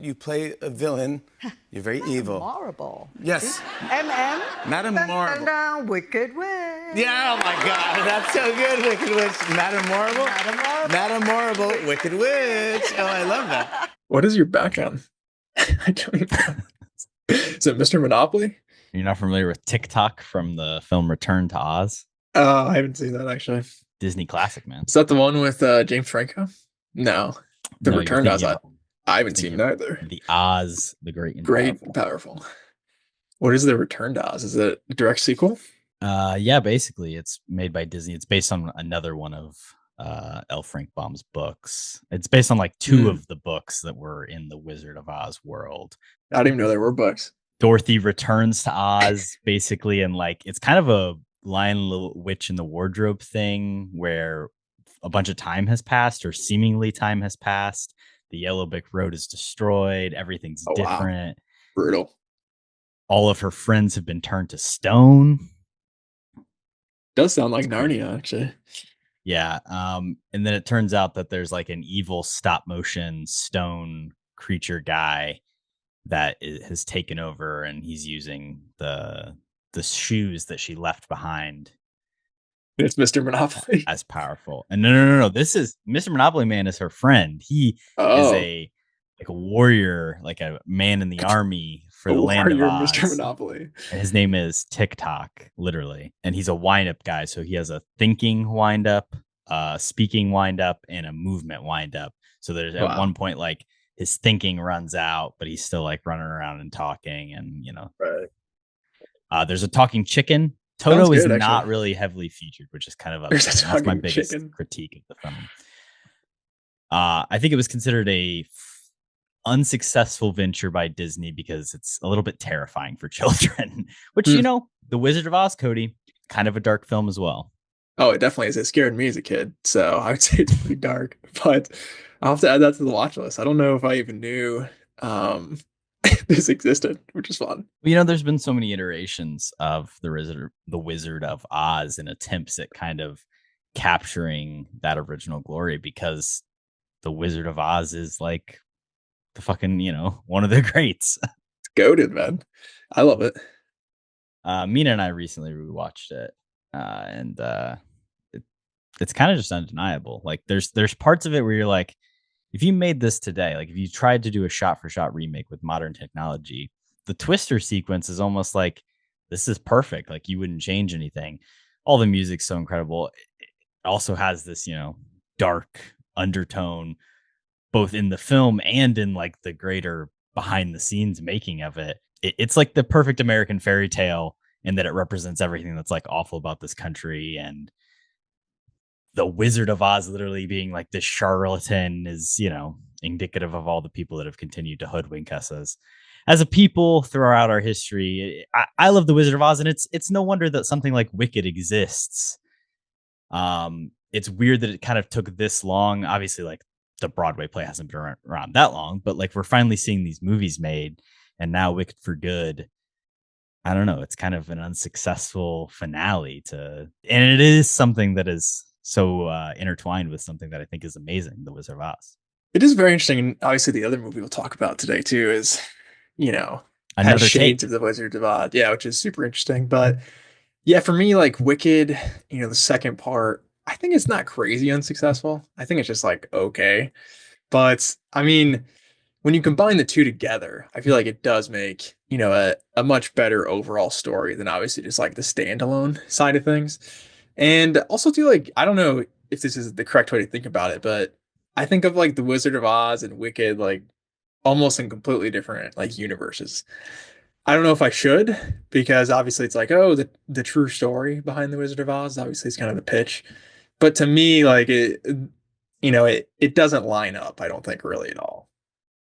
You play a villain. You're very evil. Marble. Yes. M.M. Madam Marble. Wicked Witch. Yeah, oh my God, that's so good, Wicked Witch. Madam Marble. Madam Marble. Madam Marble, Wicked Witch. Oh, I love that. What is your background? I don't even know. Is it Mr. Monopoly? You're not familiar with TikTok from the film Return to Oz? Oh, I haven't seen that actually. Disney classic, man. Is that the one with James Franco? No. The No, you're Return to Oz. thinking of- I haven't seen it either. The Oz, the Great and Great Powerful. and Powerful. What is the Return to Oz? Is it a direct sequel? Yeah, basically, it's made by Disney. It's based on another one of L. Frank Baum's books. It's based on like two of the books that were in the Wizard of Oz world. I didn't even know there were books. Dorothy returns to Oz, basically, and like it's kind of a Lion, Little Witch in the Wardrobe thing where a bunch of time has passed, or seemingly time has passed. The Yellow Brick Road is destroyed. Everything's different. Wow. Brutal. All of her friends have been turned to stone. Does sound like Narnia, actually. Yeah. And then it turns out that there's like an evil stop motion stone creature guy that has taken over, and he's using the shoes that she left behind. It's Mr. Monopoly. As powerful. And no. This is Mr. Monopoly Man is her friend. He is a warrior, like a man in the army for the land of Oz. Mr. Monopoly. And his name is TikTok, literally. And he's a wind-up guy. So he has a thinking wind-up, speaking wind-up, and a movement wind-up. So there's at one point, like, his thinking runs out, but he's still like running around and talking, and Right. There's a talking chicken. Toto is not really heavily featured, which is kind of that's my biggest critique of the film. I think it was considered a unsuccessful venture by Disney because it's a little bit terrifying for children, which, The Wizard of Oz, Kody, kind of a dark film as well. Oh, it definitely is. It scared me as a kid. So I would say it's pretty dark, but I'll have to add that to the watch list. I don't know if I even knew this existed, which is fun. There's been so many iterations of the Wizard of Oz and attempts at kind of capturing that original glory, because the Wizard of Oz is like the fucking, one of the greats. It's goated, man. I love it. Mina and I recently rewatched it, and it's kind of just undeniable. Like there's parts of it where you're like, if you made this today, like if you tried to do a shot for shot remake with modern technology, the Twister sequence is almost like, this is perfect. Like you wouldn't change anything. All the music's so incredible. It also has this, dark undertone, both in the film and in like the greater behind the scenes making of it. It's like the perfect American fairy tale in that it represents everything that's like awful about this country. And the Wizard of Oz literally being like this charlatan is, indicative of all the people that have continued to hoodwink us as a people throughout our history. I love the Wizard of Oz, and it's no wonder that something like Wicked exists. It's weird that it kind of took this long. Obviously, like the Broadway play hasn't been around that long, but like we're finally seeing these movies made, and now Wicked for Good. I don't know. It's kind of an unsuccessful finale and it is something that is so intertwined with something that I think is amazing, The Wizard of Oz. It is very interesting, and obviously the other movie we'll talk about today too is, another shades of The Wizard of Oz, which is super interesting. But yeah, for me, like Wicked, the second part, I think it's not crazy unsuccessful. I think it's just like okay, but I mean, when you combine the two together, I feel like it does make a much better overall story than obviously just like the standalone side of things. And also too, like, I don't know if this is the correct way to think about it, but I think of like the Wizard of Oz and Wicked like almost in completely different like universes. I don't know if I should, because obviously it's like, oh, the true story behind the Wizard of Oz obviously is kind of the pitch. But to me, like it doesn't line up, I don't think, really at all.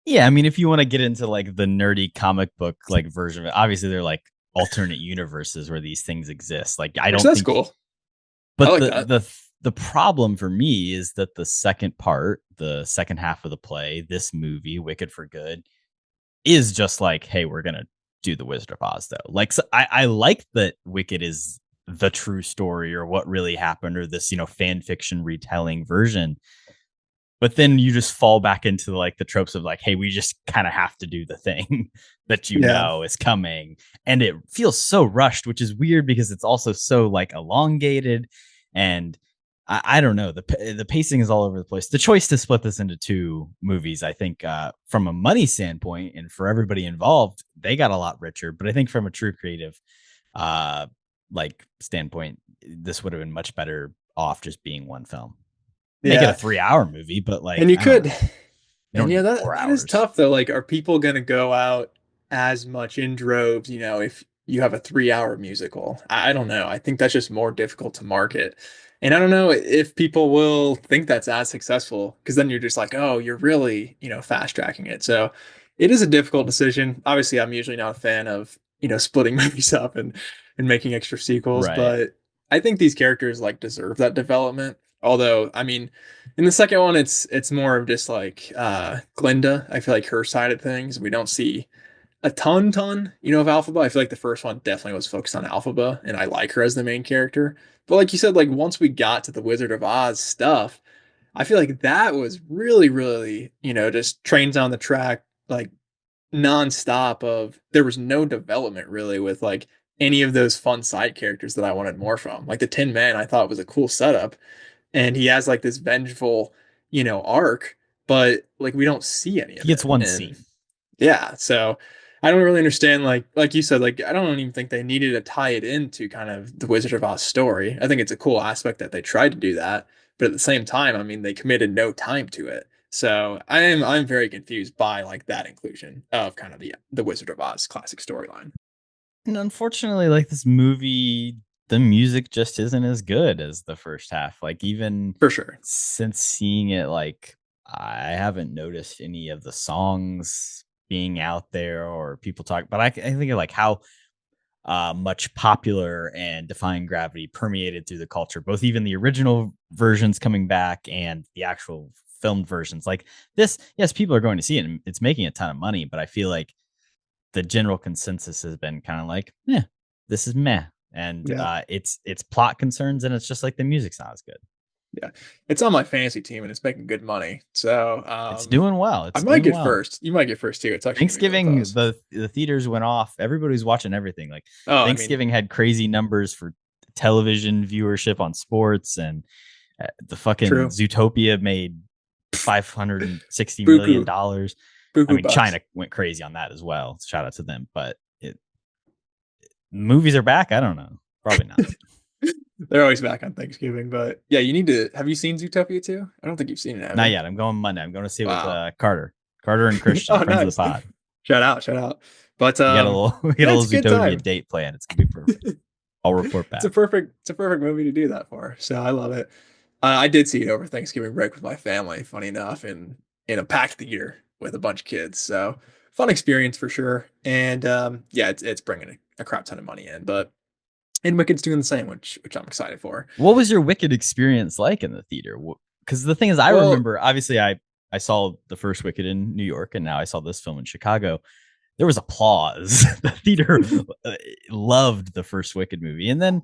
Yeah, I mean, if you want to get into like the nerdy comic book like version of it, obviously they're like alternate universes where these things exist. Like I don't that's think cool. But the problem for me is that the second part, the second half of the play, this movie, Wicked for Good, is just like, hey, we're going to do the Wizard of Oz, though. Like, so I like that Wicked is the true story or what really happened, or this, fan fiction retelling version. but then you just fall back into like the tropes of like, hey, we just kind of have to do the thing that Yeah. is coming, and it feels so rushed, which is weird because it's also so like elongated, and I don't know, the pacing is all over the place. The choice to split this into two movies, I think, from a money standpoint and for everybody involved, they got a lot richer. But I think from a true creative uh like standpoint, this would have been much better off just being one film. Make it a Yeah. 3-hour movie, but like, And you I don't could, know. You and don't yeah, need that 4 that is hours. tough though. Like, are people gonna go out as much in droves, if you have a 3-hour musical? I don't know. I think that's just more difficult to market. And I don't know if people will think that's as successful, because then you're just like, oh, you're really, fast tracking it. So it is a difficult decision. Obviously, I'm usually not a fan of, splitting movies up and making extra sequels, Right. but I think these characters like deserve that development. Although, I mean, in the second one, it's more of just like Glinda. I feel like her side of things. We don't see a ton, of Alphaba. I feel like the first one definitely was focused on Alphaba, and I like her as the main character. But like you said, like once we got to the Wizard of Oz stuff, I feel like that was really, really, just trains on the track, like nonstop of there was no development really with like any of those fun side characters that I wanted more from. Like the Tin Man, I thought was a cool setup, and he has like this vengeful, arc, but like we don't see any He of gets it. one And scene. yeah, so I don't really understand like you said, like I don't even think they needed to tie it into kind of the Wizard of Oz story. I think it's a cool aspect that they tried to do that, but at the same time, I mean, they committed no time to it. So I'm very confused by like that inclusion of kind of the Wizard of Oz classic storyline. And unfortunately, like this movie, the music just isn't as good as the first half. Like even For sure. since seeing it, like I haven't noticed any of the songs being out there or people talk. But I think of like how much popular and Defying Gravity permeated through the culture, both even the original versions coming back and the actual filmed versions. Like this, yes, people are going to see it and it's making a ton of money, but I feel like the general consensus has been kind of like, yeah, this is meh. And Yeah. it's plot concerns and it's just like the music's not as good. Yeah. It's on my fantasy team and it's making good money. So It's doing well. I It's might doing get well. first. You might get first too. It's actually gonna be really Thanksgiving, close. the theaters went off. Everybody's watching everything. Like Oh, I mean, Thanksgiving had crazy numbers for television viewership on sports, and the fucking true. Zootopia made $560 million. Buku. I Buku mean, bucks. China went crazy on that as well. Shout out to them. But movies are back. I don't know. Probably not. They're always back on Thanksgiving, but yeah, you need to. Have you seen Zootopia too? I don't think you've seen it, have Not you? yet. I'm going Monday. I'm going to see it with Wow. Carter and Christian, Oh, friends of the nice. pod. Shout out, shout out. But We got a little we got yeah, a it's little a good Zootopia time. date plan. It's gonna be perfect. I'll report back. It's a perfect movie to do that for. So I love it. I did see it over Thanksgiving break with my family. Funny enough, in a packed theater with a bunch of kids. So fun experience for sure. And yeah, it's bringing a crap ton of money in. But and Wicked's doing the same, which I'm excited for. What was your Wicked experience like in the theater? Because the thing is, I Well, remember obviously I saw the first Wicked in New York, and now I saw this film in Chicago. There was applause. The theater loved the first Wicked movie, and then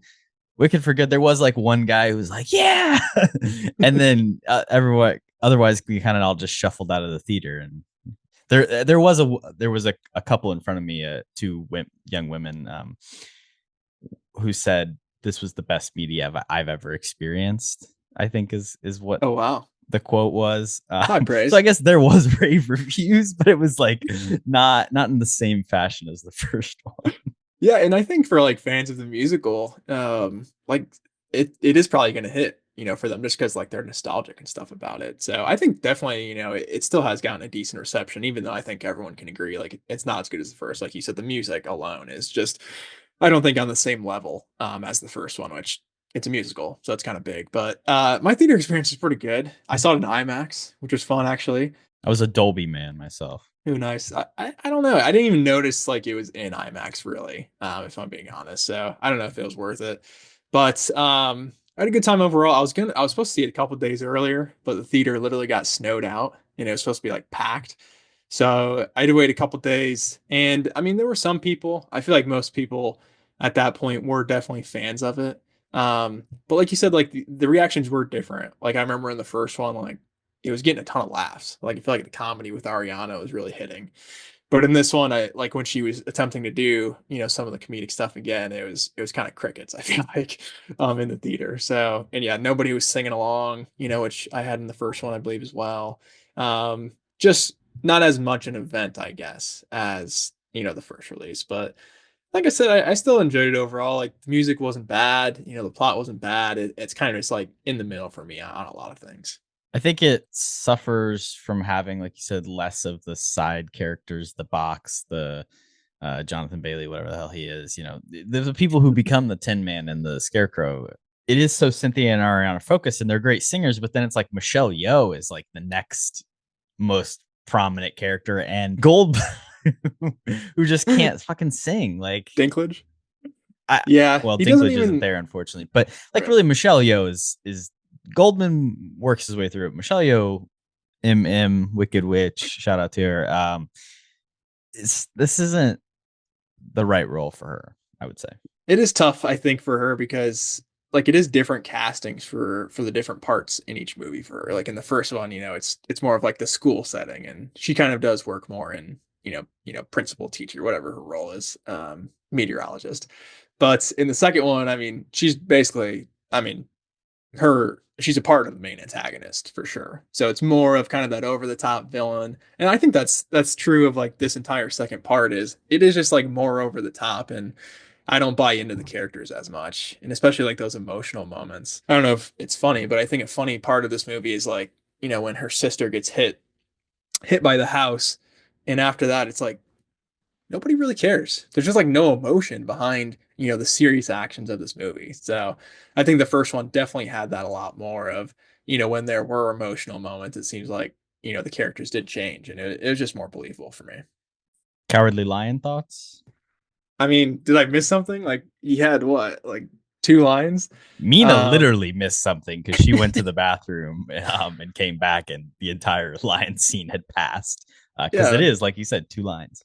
Wicked for Good. There was like one guy who was like, "Yeah," and then everyone. Otherwise, we kind of all just shuffled out of the theater, and there was a couple in front of me, two young women, who said this was the best media I've ever experienced. I think is what oh wow, the quote was. high So I praise. guess there was rave reviews, but it was like not in the same fashion as the first one. Yeah, and I think for like fans of the musical, like it is probably gonna hit, for them just because like they're nostalgic and stuff about it. So I think definitely, it still has gotten a decent reception, even though I think everyone can agree like it's not as good as the first. Like you said, the music alone is just I don't think on the same level as the first one, which it's a musical, so it's kind of big. But my theater experience is pretty good. I saw it in IMAX, which was fun actually. I was a Dolby man myself. Ooh, nice. I don't know. I didn't even notice like it was in IMAX really, if I'm being honest. So I don't know if it was worth it. But I had a good time overall. I was supposed to see it a couple days earlier, but the theater literally got snowed out and it was supposed to be like packed. So I had to wait a couple days. And I mean, there were some people. I feel like most people at that point were definitely fans of it. But like you said, like the reactions were different. Like I remember in the first one, like it was getting a ton of laughs. Like I feel like the comedy with Ariana was really hitting. But in this one, I like when she was attempting to do, some of the comedic stuff again, it was kind of crickets, I feel like, in the theater. So, and yeah, nobody was singing along, which I had in the first one, I believe, as well. Just not as much an event, I guess, as, the first release. But like I said, I still enjoyed it overall. Like the music wasn't bad, the plot wasn't bad. It's kind of just like in the middle for me on a lot of things. I think it suffers from having, like you said, less of the side characters, the box, the Jonathan Bailey, whatever the hell he is. The people who become the Tin Man and the Scarecrow. It is so Cynthia and Ariana focused, and they're great singers. But then it's like Michelle Yeoh is like the next most prominent character, and Gold, who just can't fucking sing. Like Dinklage. Well, he doesn't Dinklage isn't even there, unfortunately. But like, Right. really, Michelle Yeoh is Goldman works his way through it. Michelle Yeoh, Wicked Witch, shout out to her. This isn't the right role for her, I would say. It is tough, I think, for her because like it is different castings for the different parts in each movie for her. Like in the first one, it's more of like the school setting, and she kind of does work more in principal, teacher, whatever her role is, meteorologist. But in the second one, I mean, she's basically, I mean, she's a part of the main antagonist for sure. So it's more of kind of that over the top villain. And I think that's true of like this entire second part. It is just like more over the top, and I don't buy into the characters as much. And especially like those emotional moments. I don't know if it's funny, but I think a funny part of this movie is like, when her sister gets hit by the house, and after that it's like nobody really cares. There's just like no emotion behind, the serious actions of this movie. So I think the first one definitely had that a lot more of, when there were emotional moments, it seems like, the characters did change, and it was just more believable for me. Cowardly Lion thoughts? I mean, did I miss something? Like he had what, like 2 lines? Mina Um, literally missed something because she went to the bathroom and came back, and the entire lion scene had passed. Because it yeah, is, like you said, 2 lines.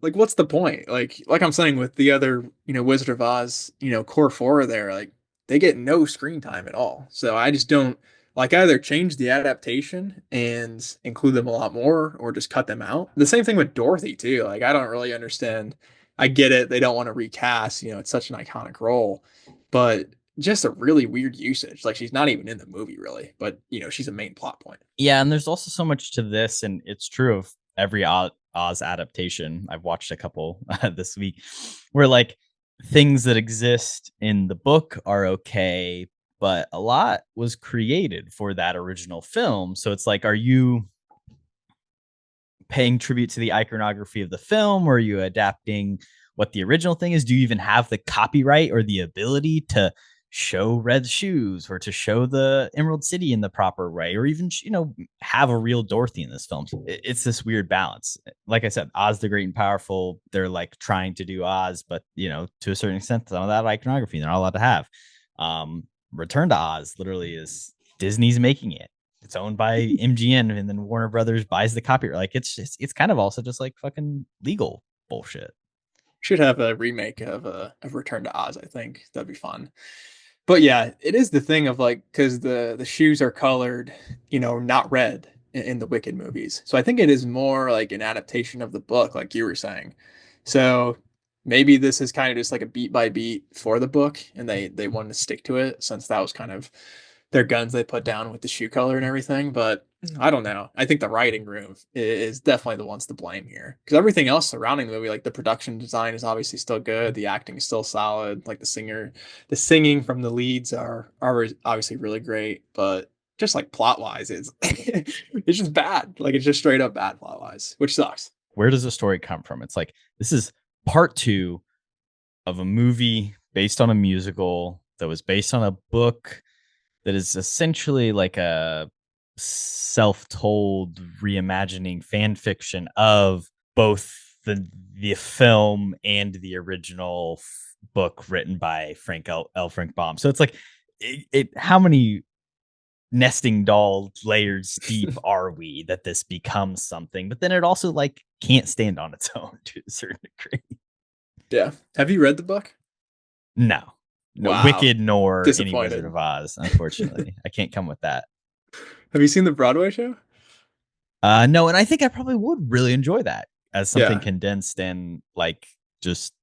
like what's the point? Like I'm saying with the other, Wizard of Oz, core four there, like they get no screen time at all. So I just don't like either change the adaptation and include them a lot more or just cut them out. The same thing with Dorothy too. Like I don't really understand. I get it. They don't want to recast, it's such an iconic role, but just a really weird usage. Like she's not even in the movie really, but she's a main plot point. Yeah, and there's also so much to this, and it's true of every Oz adaptation. I've watched a couple this week where like things that exist in the book are okay, but a lot was created for that original film. So it's like, are you paying tribute to the iconography of the film, or are you adapting what the original thing is? Do you even have the copyright or the ability to show red shoes or to show the Emerald City in the proper way, or even have a real Dorothy in this film? It's this weird balance. Like I said, Oz the Great and Powerful, they're like trying to do Oz, but to a certain extent, some of that iconography they're not allowed to have. Return to Oz literally is Disney's making it. It's owned by MGM, and then Warner Brothers buys the copyright. Like it's kind of also just like fucking legal bullshit. Should have a remake of Return to Oz. I think that'd be fun. But yeah, it is the thing of like because the shoes are colored, not red in the Wicked movies. So I think it is more like an adaptation of the book, like you were saying. So maybe this is kind of just like a beat by beat for the book, and they wanted to stick to it since that was kind of their guns they put down with the shoe color and everything. But I don't know. I think the writing room is definitely the ones to blame here because everything else surrounding the movie, like the production design, is obviously still good. The acting is still solid. Like the singing from the leads are obviously really great. But just like plot wise, it's just bad. Like it's just straight up bad plot wise, which sucks. Where does the story come from? It's like this is part 2 of a movie based on a musical that was based on a book that is essentially like a self-told reimagining fan fiction of both the film and the original book written by Frank Baum. So it's like how many nesting doll layers deep are we that this becomes something, but then it also like can't stand on its own to a certain degree. Yeah. Have you read the book? No Wow. Wicked nor any Wizard Disappointed. of Oz, unfortunately. I can't come with that. Have you seen the Broadway show? No, and I think I probably would really enjoy that as something Yeah. condensed and like just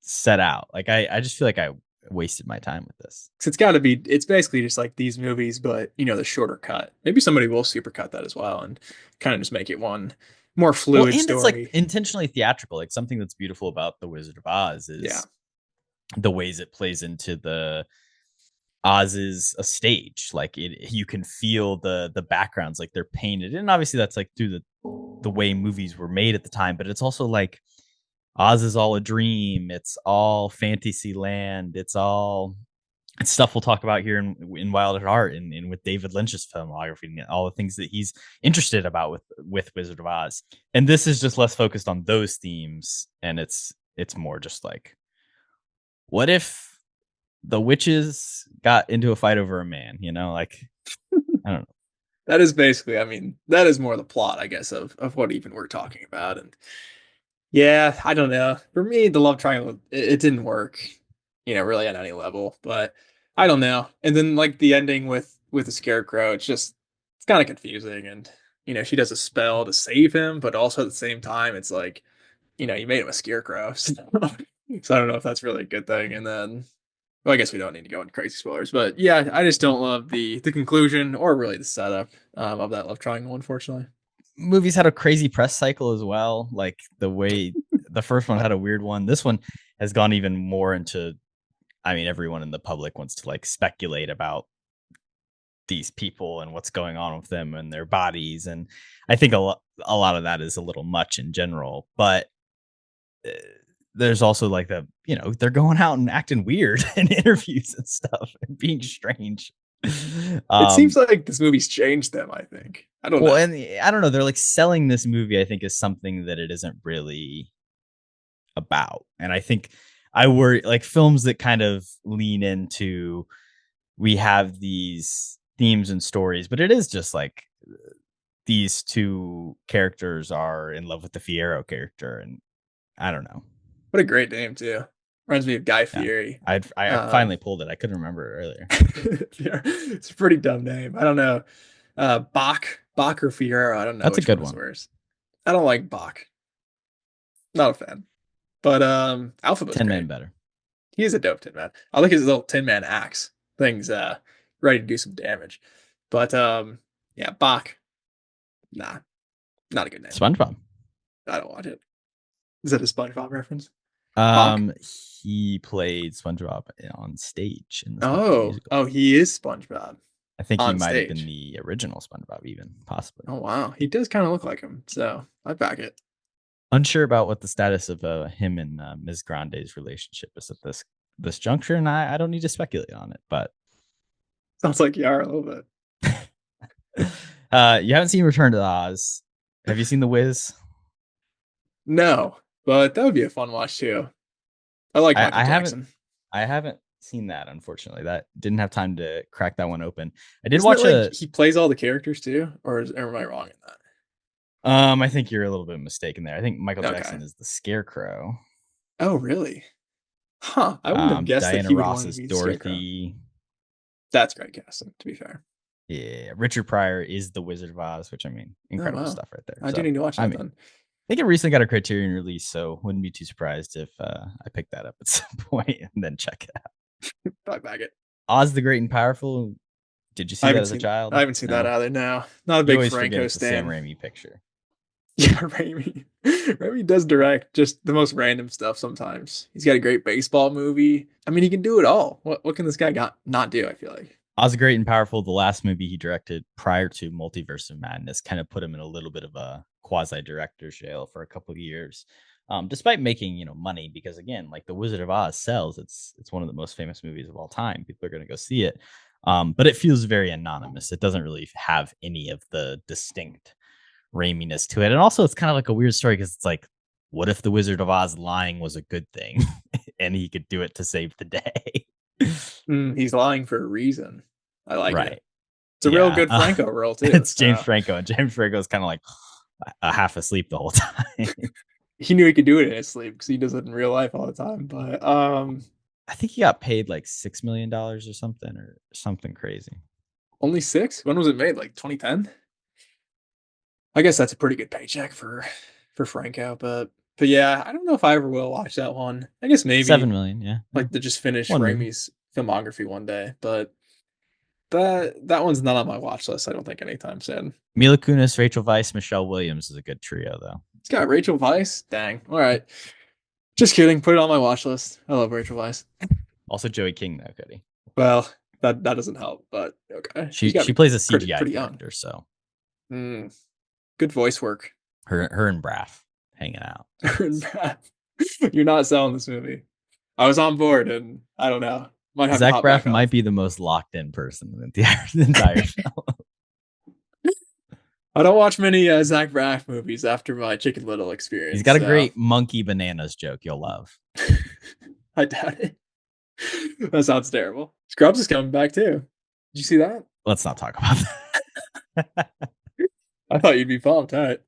set out. Like I just feel like I wasted my time with this. 'Cause it's got to be, it's basically just like these movies, but the shorter cut. Maybe somebody will supercut that as well and kind of just make it one more Well, fluid and it's like story. intentionally theatrical. Like something that's beautiful about The Wizard of Oz Yeah. is the ways it plays into the Oz is a stage. Like you can feel the backgrounds, like they're painted, and obviously that's like through the way movies were made at the time. But it's also like Oz is all a dream. It's all fantasy land. It's stuff we'll talk about here in Wild at Heart and with David Lynch's filmography and all the things that he's interested about with Wizard of Oz. And this is just less focused on those themes, and it's more just like, what if the witches got into a fight over a man? Like I don't know. That is basically, I mean, that is more the plot, I guess, of what even we're talking about. And yeah, I don't know. For me, the love triangle, it didn't work, really at any level. But I don't know. And then like the ending with the scarecrow, it's kind of confusing. And she does a spell to save him, but also at the same time, it's like, you made him a scarecrow. So I don't know if that's really a good thing. And then, well, I guess we don't need to go into crazy spoilers, but yeah, I just don't love the conclusion or really the setup of that love triangle, unfortunately. Movies had a crazy press cycle as well. Like the way the first one had a weird one. This one has gone even more into, I mean, everyone in the public wants to like speculate about these people and what's going on with them and their bodies. And I think a lot of that is a little much in general, but uh, there's also like they're going out and acting weird in interviews and stuff and being strange. It seems Um, like this movie's changed them, I think. I don't well, know. and I don't know, they're like selling this movie, I think, is something that it isn't really about. And I think I worry like films that kind of lean into, we have these themes and stories, but it is just like these two characters are in love with the Fiero character, and I don't know. What a great name, too. Reminds me of Guy Yeah, Fieri. I finally pulled it. I couldn't remember it earlier. Yeah, it's a pretty dumb name. I don't know. Bach or Fiero. I don't know That's a which one good is one. worse. I don't like Bach. Not a fan. But Alphabet's 10 Men great. better. He is a dope Tin Man. I like his little Tin Man axe things, ready to do some damage. But yeah, Bach, nah, not a good name. SpongeBob. I don't watch it. Is that a SpongeBob reference? Bach? Um, he played SpongeBob on stage in the SpongeBob musical. Oh, he is SpongeBob I think he on might have been stage. the original SpongeBob, even possibly. Oh wow, he does kind of look like him, so I back it. Unsure about what the status of him and Ms. Grande's relationship is at this juncture, and I don't need to speculate on it. But Sounds like you are a little bit. you haven't seen Return to Oz. Have you seen The Wiz? No, but that would be a fun watch too. I like Michael I haven't Jackson. I haven't seen that, unfortunately. That didn't have time to crack that one open. I did Isn't it watch like he plays all the characters too, or am I wrong in that? I think you're a little bit mistaken there. I think Michael Jackson Okay. is the Scarecrow. Oh really? Huh. I wouldn't have guessed that Diana he would Ross want to is be the Scarecrow. Dorothy. That's great casting, to be fair. Yeah, Richard Pryor is the Wizard of Oz, which I mean, Oh incredible wow. stuff right there. I do So, need to watch I that mean, then. I think it recently got a Criterion release, so wouldn't be too surprised if I picked that up at some point and then check it out. I back it. Oz the Great and Powerful. Did you I see that haven't as a seen child? I haven't seen that No. either. No. Not a You big always forget Franco it's a Sam stan. Raimi picture. Yeah, Raimi. Raimi does direct just the most random stuff sometimes. He's got a great baseball movie. I mean, he can do it all. What can this guy not do, I feel like? Oz the Great and Powerful, the last movie he directed prior to Multiverse of Madness, kind of put him in a little bit of a quasi director's jail for a couple of years. Despite making money, because again, like The Wizard of Oz sells, it's one of the most famous movies of all time. People are going to go see it, but it feels very anonymous. It doesn't really have any of the distinct Raiminess to it, and also it's kind of like a weird story because it's like, what if the Wizard of Oz lying was a good thing, and he could do it to save the day? He's lying for a reason. I like it. Right? It's a real Yeah, good Franco role too. it's James So Franco, and James Franco is kind of like half asleep the whole time. he knew he could do it in his sleep because he does it in real life all the time. But I think he got paid like $6 million or something crazy. Only 6? When was it made? Like 2010? I guess that's a pretty good paycheck for Franco, but yeah, I don't know if I ever will watch that one. I guess 7 maybe million. Yeah. like to just finish 1 movie. Raimi's filmography one day, but that one's not on my watch list, I don't think anytime soon. Mila Kunis, Rachel Weisz, Michelle Williams is a good trio, though. It's got Rachel Weisz. Dang. All right. Just kidding. Put it on my watch list. I love Rachel Weisz. Also Joey King, though, Cody. Well, that doesn't help, but okay. She plays a CGI pretty character, so good voice work. her and Braff hanging out. You're not selling this movie. I was on board, and I don't know. Might have Zach Braff might be the most locked in person in the entire film. I don't watch many Zach Braff movies after my Chicken Little experience. He's got a great monkey bananas joke you'll love. I doubt it. That sounds terrible. Scrubs is coming back too. Did you see that? Let's not talk about that. I thought you'd be pumped. All right.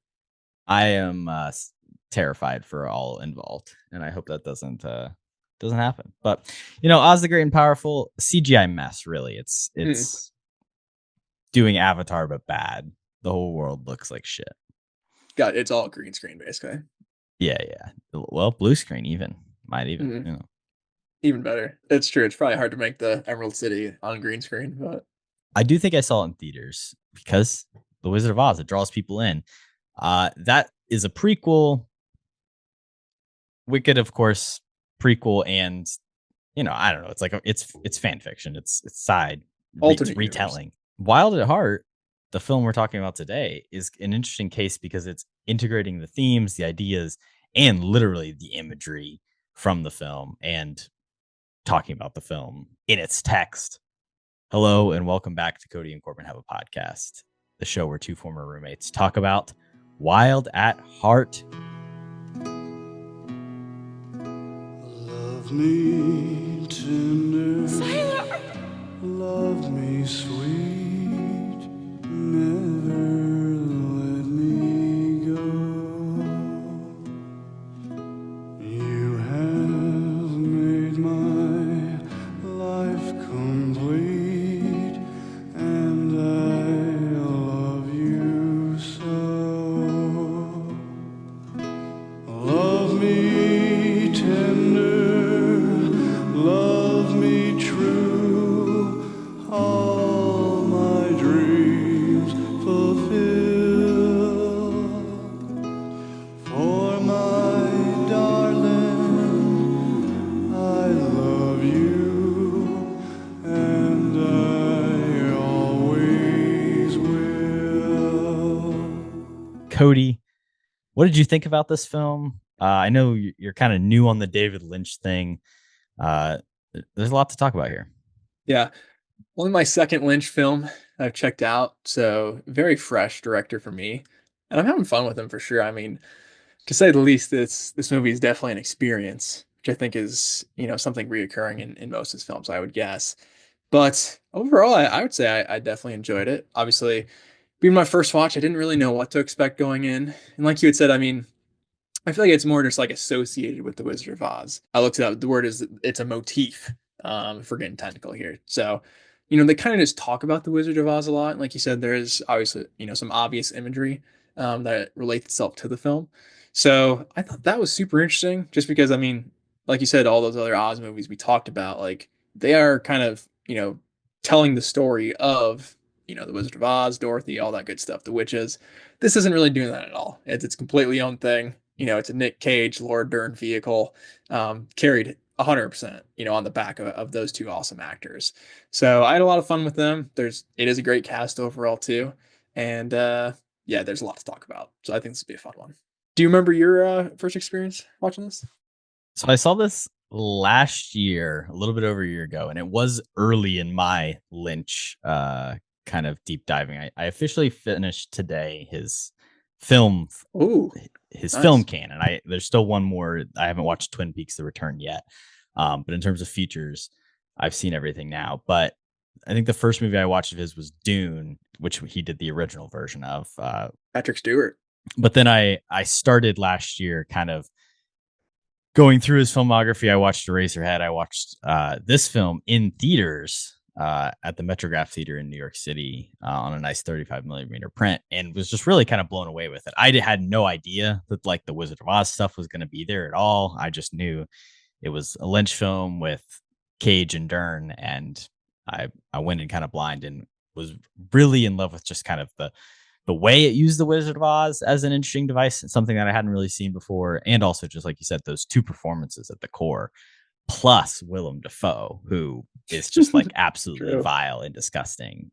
I am terrified for all involved, and I hope that doesn't happen. But Oz the Great and Powerful, CGI mess. Really, it's doing Avatar but bad. The whole world looks like shit. God, it's all green screen basically. Yeah. Well, blue screen might even better. It's true. It's probably hard to make the Emerald City on green screen, but I do think I saw it in theaters because The Wizard of Oz, it draws people in. That is a prequel. Wicked, of course, prequel, and I don't know. It's like it's fan fiction. It's side alternate retelling. Wild at Heart, the film we're talking about today, is an interesting case because it's integrating the themes, the ideas, and literally the imagery from the film and talking about the film in its text. Hello and welcome back to Kody and Korbin Have a Podcast, the show where two former roommates talk about Wild at Heart. Love me tender, Sailor. Love me sweet, never let me go. You have made my life complete, and I love you so. Love me tender, love me true, all my dreams fulfill. For my darling, I love you, and I always will. Cody, what did you think about this film? I know you're kind of new on the David Lynch thing. There's a lot to talk about here. yeah. Only my second Lynch film I've checked out, so very fresh director for me, and I'm having fun with him for sure. I mean, to say the least, this movie is definitely an experience, which I think is something reoccurring in most of his films, I would guess. But overall, I would say I definitely enjoyed it. Obviously, being my first watch, I didn't really know what to expect going in, and like you had said, I mean, I feel like it's more just like associated with the Wizard of Oz. I looked it up. The word is it's a motif. If we're getting technical here, so they kind of just talk about the Wizard of Oz a lot. Like you said, there is obviously some obvious imagery that relates itself to the film. So I thought that was super interesting, just because I mean, like you said, all those other Oz movies we talked about, like they are kind of telling the story of the Wizard of Oz, Dorothy, all that good stuff, the witches. This isn't really doing that at all. It's its completely own thing. It's a Nick Cage, Laura Dern vehicle, carried 100%, on the back of those two awesome actors. So I had a lot of fun with them. It is a great cast overall too. And yeah, there's a lot to talk about. So I think this would be a fun one. Do you remember your first experience watching this? So I saw this last year, a little bit over a year ago, and it was early in my Lynch kind of deep diving. I officially finished today his film. Ooh, his nice. film canon. There's still one more. I haven't watched Twin Peaks: The Return yet, but in terms of features, I've seen everything now. But I think the first movie I watched of his was Dune, which he did the original version of. Patrick Stewart. But then I started last year kind of going through his filmography. I watched Eraserhead. I watched this film in theaters at the Metrograph Theater in New York City on a nice 35 millimeter print, and was just really kind of blown away with it. I had no idea that like the Wizard of Oz stuff was going to be there at all. I just knew it was a Lynch film with Cage and Dern, and I went in kind of blind and was really in love with just kind of the way it used the Wizard of Oz as an interesting device, something that I hadn't really seen before, and also just like you said, those two performances at the core, plus Willem Dafoe, who is just like absolutely True. vile and disgusting.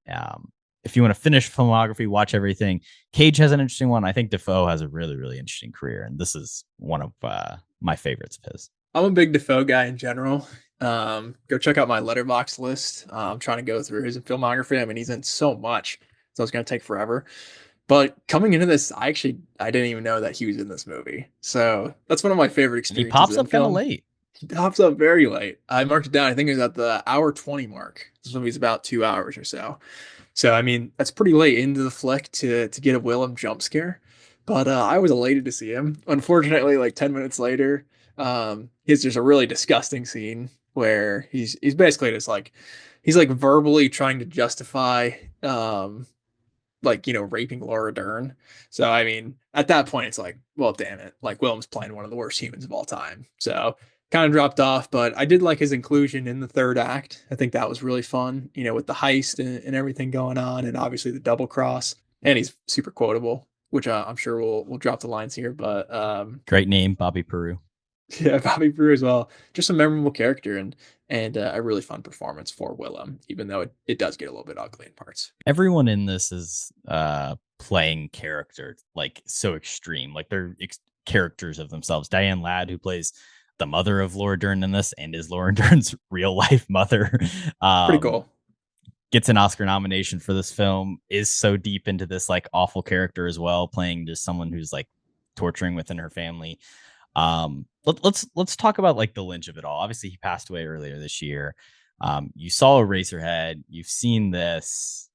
If you want to finish filmography, watch everything. Cage has an interesting one. I think Dafoe has a really, really interesting career, and this is one of my favorites of his. I'm a big Defoe guy in general. Go check out my letterbox list. I'm trying to go through his filmography. I mean, he's in so much, so it's going to take forever. But coming into this, I didn't even know that he was in this movie. So that's one of my favorite And he experiences. pops in up kind of film. late. He pops up very late. I marked it down. I think it was at the hour 20 mark. This movie's about 2 hours or so. So I mean, that's pretty late into the flick to get a Willem jump scare. But I was elated to see him. Unfortunately, like 10 minutes later, he's just a really disgusting scene where he's basically just like he's like verbally trying to justify like, you know, raping Laura Dern. So I mean, at that point it's like, well, damn it. Like Willem's playing one of the worst humans of all time. So kind of dropped off, but I did like his inclusion in the third act. I think that was really fun, you know, with the heist and everything going on, and obviously the double cross. And he's super quotable, which I'm sure we'll drop the lines here. But Great name, Bobby Peru. yeah, Bobby Brew as well. Just a memorable character and a really fun performance for Willem, even though it does get a little bit ugly in parts. Everyone in this is playing character like so extreme, like they're characters of themselves. Diane Ladd, who plays the mother of Laura Dern in this and is Laura Dern's real life mother, Pretty cool. gets an Oscar nomination for this film, is so deep into this like awful character as well, playing just someone who's like torturing within her family. Let's talk about like the Lynch of it all. Obviously, he passed away earlier this year. You saw Eraserhead. You've seen this.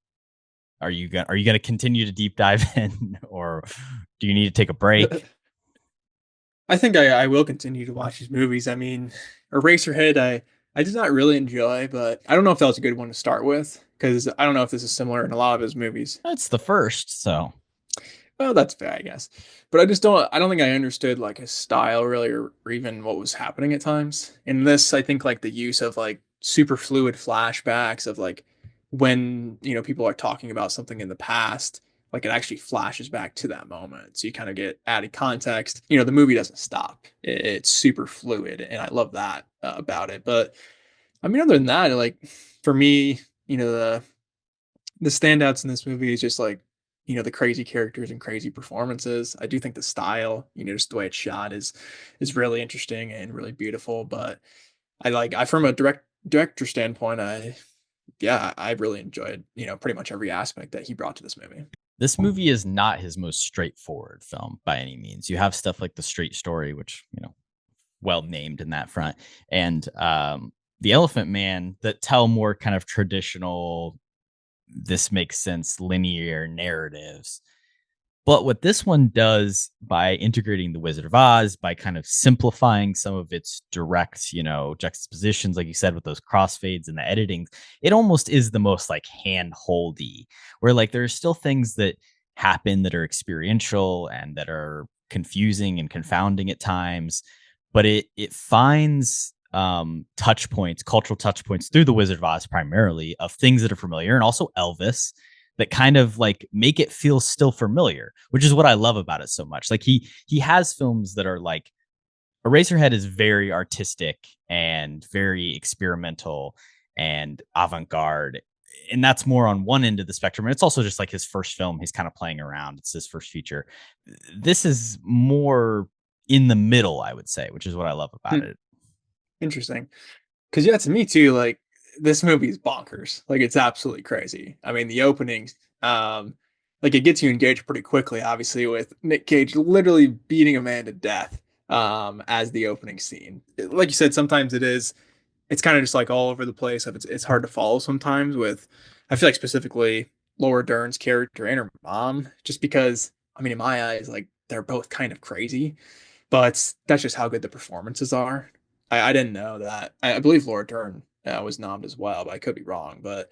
Are you gonna continue to deep dive in, or do you need to take a break? I think I will continue to watch these movies. I mean, Eraserhead, I did not really enjoy, but I don't know if that was a good one to start with because I don't know if this is similar in a lot of his movies. It's the first, so Well, that's fair, I guess. But I don't think I understood like his style really or even what was happening at times. In this, I think like the use of like super fluid flashbacks of like when, you know, people are talking about something in the past, like it actually flashes back to that moment. So you kind of get added context. You know, the movie doesn't stop. It's super fluid and I love that about it. But I mean, other than that, like for me, you know, the standouts in this movie is just like, you know, the crazy characters and crazy performances. I do think the style, you know, just the way it's shot is really interesting and really beautiful. But I from a director standpoint, I really enjoyed, you know, pretty much every aspect that he brought to this movie. this movie is not his most straightforward film by any means. You have stuff like The Straight Story, which, you know, well named in that front, and The Elephant Man, that tell more kind of traditional, this makes sense, linear narratives. But what this one does by integrating the Wizard of Oz, by kind of simplifying some of its direct, you know, juxtapositions, like you said, with those crossfades and the editing, it almost is the most like hand-holdy, where like there are still things that happen that are experiential and that are confusing and confounding at times, but it finds touch points, cultural touch points through the Wizard of Oz primarily of things that are familiar, and also Elvis, that kind of like make it feel still familiar, which is what I love about it so much. Like he has films that are like, Eraserhead is very artistic and very experimental and avant-garde, and that's more on one end of the spectrum. And it's also just like his first film. He's kind of playing around. It's his first feature. This is more in the middle, I would say, which is what I love about it. Interesting. Because yeah, to me too, like this movie is bonkers. Like it's absolutely crazy. I mean, the openings, like it gets you engaged pretty quickly. Obviously, with Nick Cage literally beating a man to death, as the opening scene. Like you said, sometimes it's kind of just like all over the place. It's hard to follow sometimes. With I feel like specifically Laura Dern's character and her mom, just because I mean, in my eyes, like they're both kind of crazy, but that's just how good the performances are. I didn't know that. I believe Laura Dern was nommed as well, but I could be wrong. But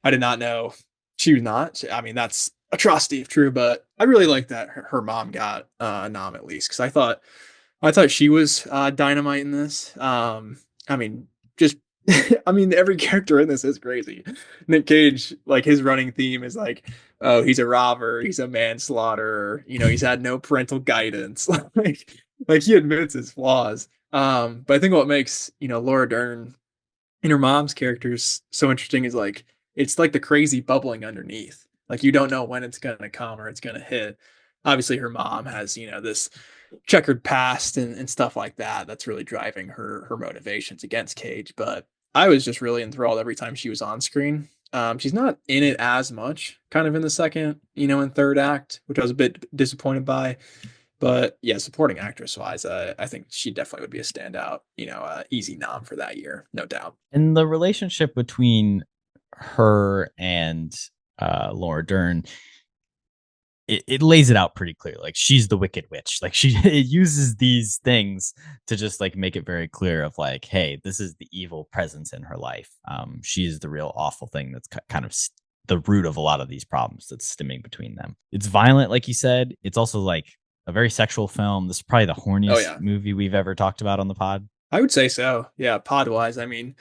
I did not know she was not. I mean, that's atrocity if true, but I really like that her mom got a nom at least because I thought she was dynamite in this. I mean, just I mean, every character in this is crazy. Nick Cage, like his running theme is like, oh, he's a robber, he's a manslaughterer, he's had no parental guidance. like he admits his flaws. But I think what makes, Laura Dern and her mom's characters so interesting is like it's like the crazy bubbling underneath. Like you don't know when it's gonna come or it's gonna hit. Obviously, her mom has, this checkered past and stuff like that. That's really driving her motivations against Cage. But I was just really enthralled every time she was on screen. She's not in it as much, kind of in the second, and third act, which I was a bit disappointed by. But yeah, supporting actress wise, I think she definitely would be a standout, easy nom for that year, no doubt. And the relationship between her and Laura Dern, it lays it out pretty clear. Like she's the wicked witch. Like she it uses these things to just like make it very clear of like, hey, this is the evil presence in her life. She is the real awful thing that's kind of the root of a lot of these problems that's stemming between them. It's violent, like you said. It's also like a very sexual film. This is probably the horniest movie we've ever talked about on the pod. I would say so. Yeah, pod wise. I mean,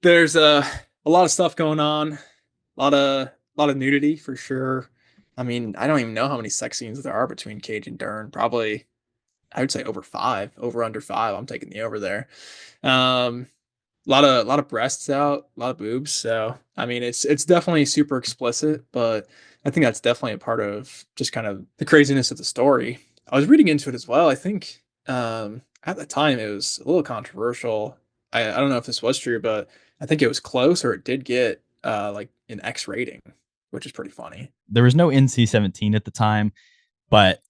there's a lot of stuff going on, a lot of nudity for sure. I mean, I don't even know how many sex scenes there are between Cage and Dern. Probably, I would say over 5, over under 5. I'm taking the over there. A lot of breasts out, a lot of boobs. So I mean, it's definitely super explicit, but I think that's definitely a part of just kind of the craziness of the story. I was reading into it as well. I think at the time it was a little controversial. I don't know if this was true, but I think it was close or it did get like an X rating, which is pretty funny. There was no NC-17 at the time, but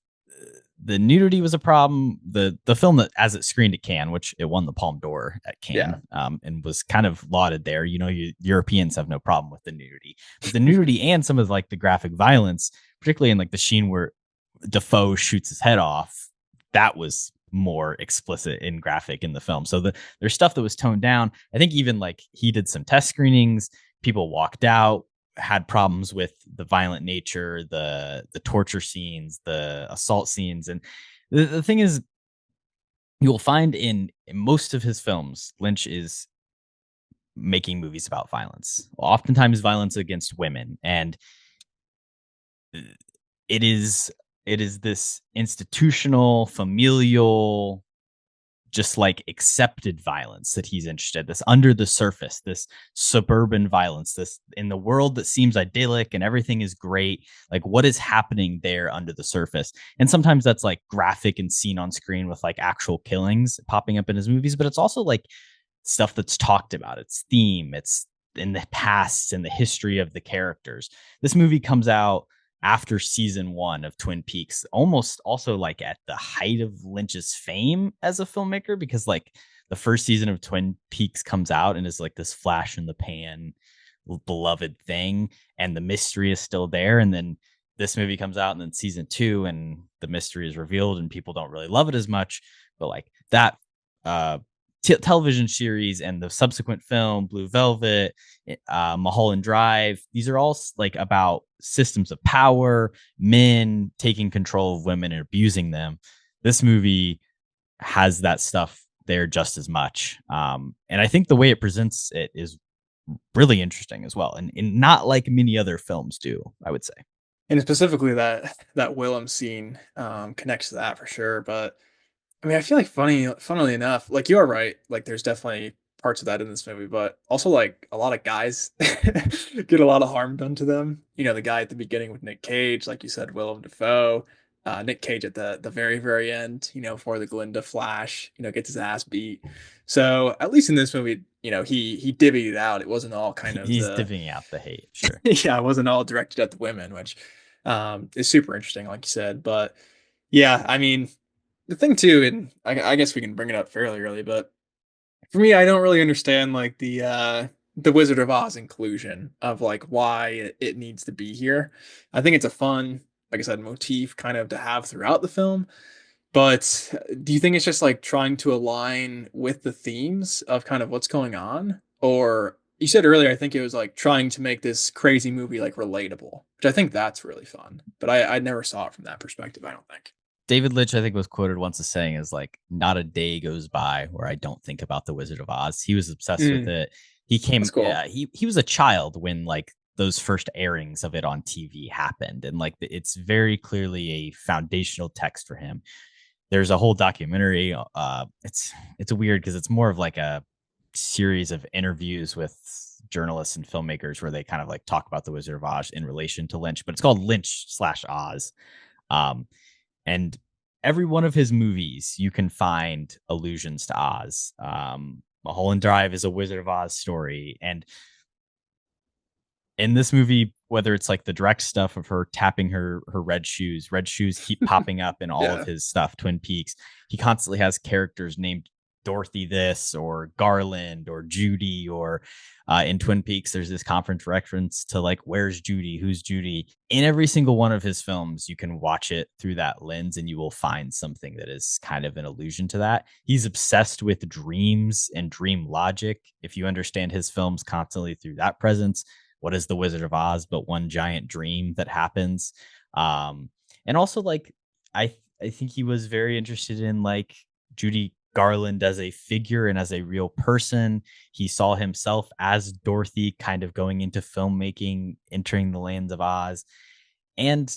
the nudity was a problem. The film that as it screened at Cannes, which it won the Palme d'Or at Cannes, and was kind of lauded there. Europeans have no problem with the nudity, but the nudity and some of like the graphic violence, particularly in like the scene where Defoe shoots his head off, that was more explicit and graphic in the film. So there's stuff that was toned down. I think even like he did some test screenings. People walked out, had problems with the violent nature, the torture scenes, the assault scenes. And the thing is, you will find in most of his films, Lynch is making movies about violence, oftentimes violence against women. And it is this institutional, familial, just like accepted violence that he's interested, this under the surface, this suburban violence, this in the world that seems idyllic and everything is great, like what is happening there under the surface. And sometimes that's like graphic and seen on screen with like actual killings popping up in his movies, but it's also like stuff that's talked about, its theme, it's in the past and the history of the characters. This movie comes out after season 1 of Twin Peaks, almost also like at the height of Lynch's fame as a filmmaker, because like the first season of Twin Peaks comes out and is like this flash in the pan beloved thing, and the mystery is still there. And then this movie comes out, and then season 2, and the mystery is revealed, and people don't really love it as much. But like that television series and the subsequent film, Blue Velvet, Mulholland Drive, these are all like about systems of power, men taking control of women and abusing them. This movie has that stuff there just as much. And I think the way it presents it is really interesting as well. And not like many other films do, I would say. And specifically that Willem scene connects to that for sure. But I mean, I feel like funnily enough, like you are right. Like there's definitely parts of that in this movie, but also like a lot of guys get a lot of harm done to them. The guy at the beginning with Nick Cage, like you said, Willem Dafoe, Nick Cage at the very, very end, for the Glinda flash, gets his ass beat. So at least in this movie, he divvied it out. It wasn't all kind of he's divvying out the hate, sure. Yeah, it wasn't all directed at the women, which is super interesting, like you said. But yeah, I mean, the thing too, and I guess we can bring it up fairly early, but for me, I don't really understand like the Wizard of Oz inclusion of like why it needs to be here. I think it's a fun, like I said, motif kind of to have throughout the film. But do you think it's just like trying to align with the themes of kind of what's going on? or you said earlier, I think it was like trying to make this crazy movie like relatable, which I think that's really fun. But I never saw it from that perspective, I don't think. David Lynch, I think, was quoted once as saying, "Is like not a day goes by where I don't think about the Wizard of Oz." He was obsessed with it. He That's came, cool. he was a child when like those first airings of it on TV happened, and like it's very clearly a foundational text for him. There's a whole documentary. It's weird because it's more of like a series of interviews with journalists and filmmakers where they kind of like talk about the Wizard of Oz in relation to Lynch, but it's called Lynch slash Oz. Um, and every one of his movies, you can find allusions to Oz. Mulholland Drive is a Wizard of Oz story. And in this movie, whether it's like the direct stuff of her tapping her red shoes keep popping up in all of Yeah. his stuff. Twin Peaks, he constantly has characters named Dorothy this or Garland or Judy, or in Twin Peaks there's this conference reference to like, where's Judy, who's Judy. In every single one of his films you can watch it through that lens and you will find something that is kind of an allusion to that. He's obsessed with dreams and dream logic. If you understand his films constantly through that presence, what is the Wizard of Oz but one giant dream that happens? And also like I think he was very interested in like Judy Garland as a figure and as a real person. He saw himself as Dorothy kind of going into filmmaking, entering the lands of Oz. And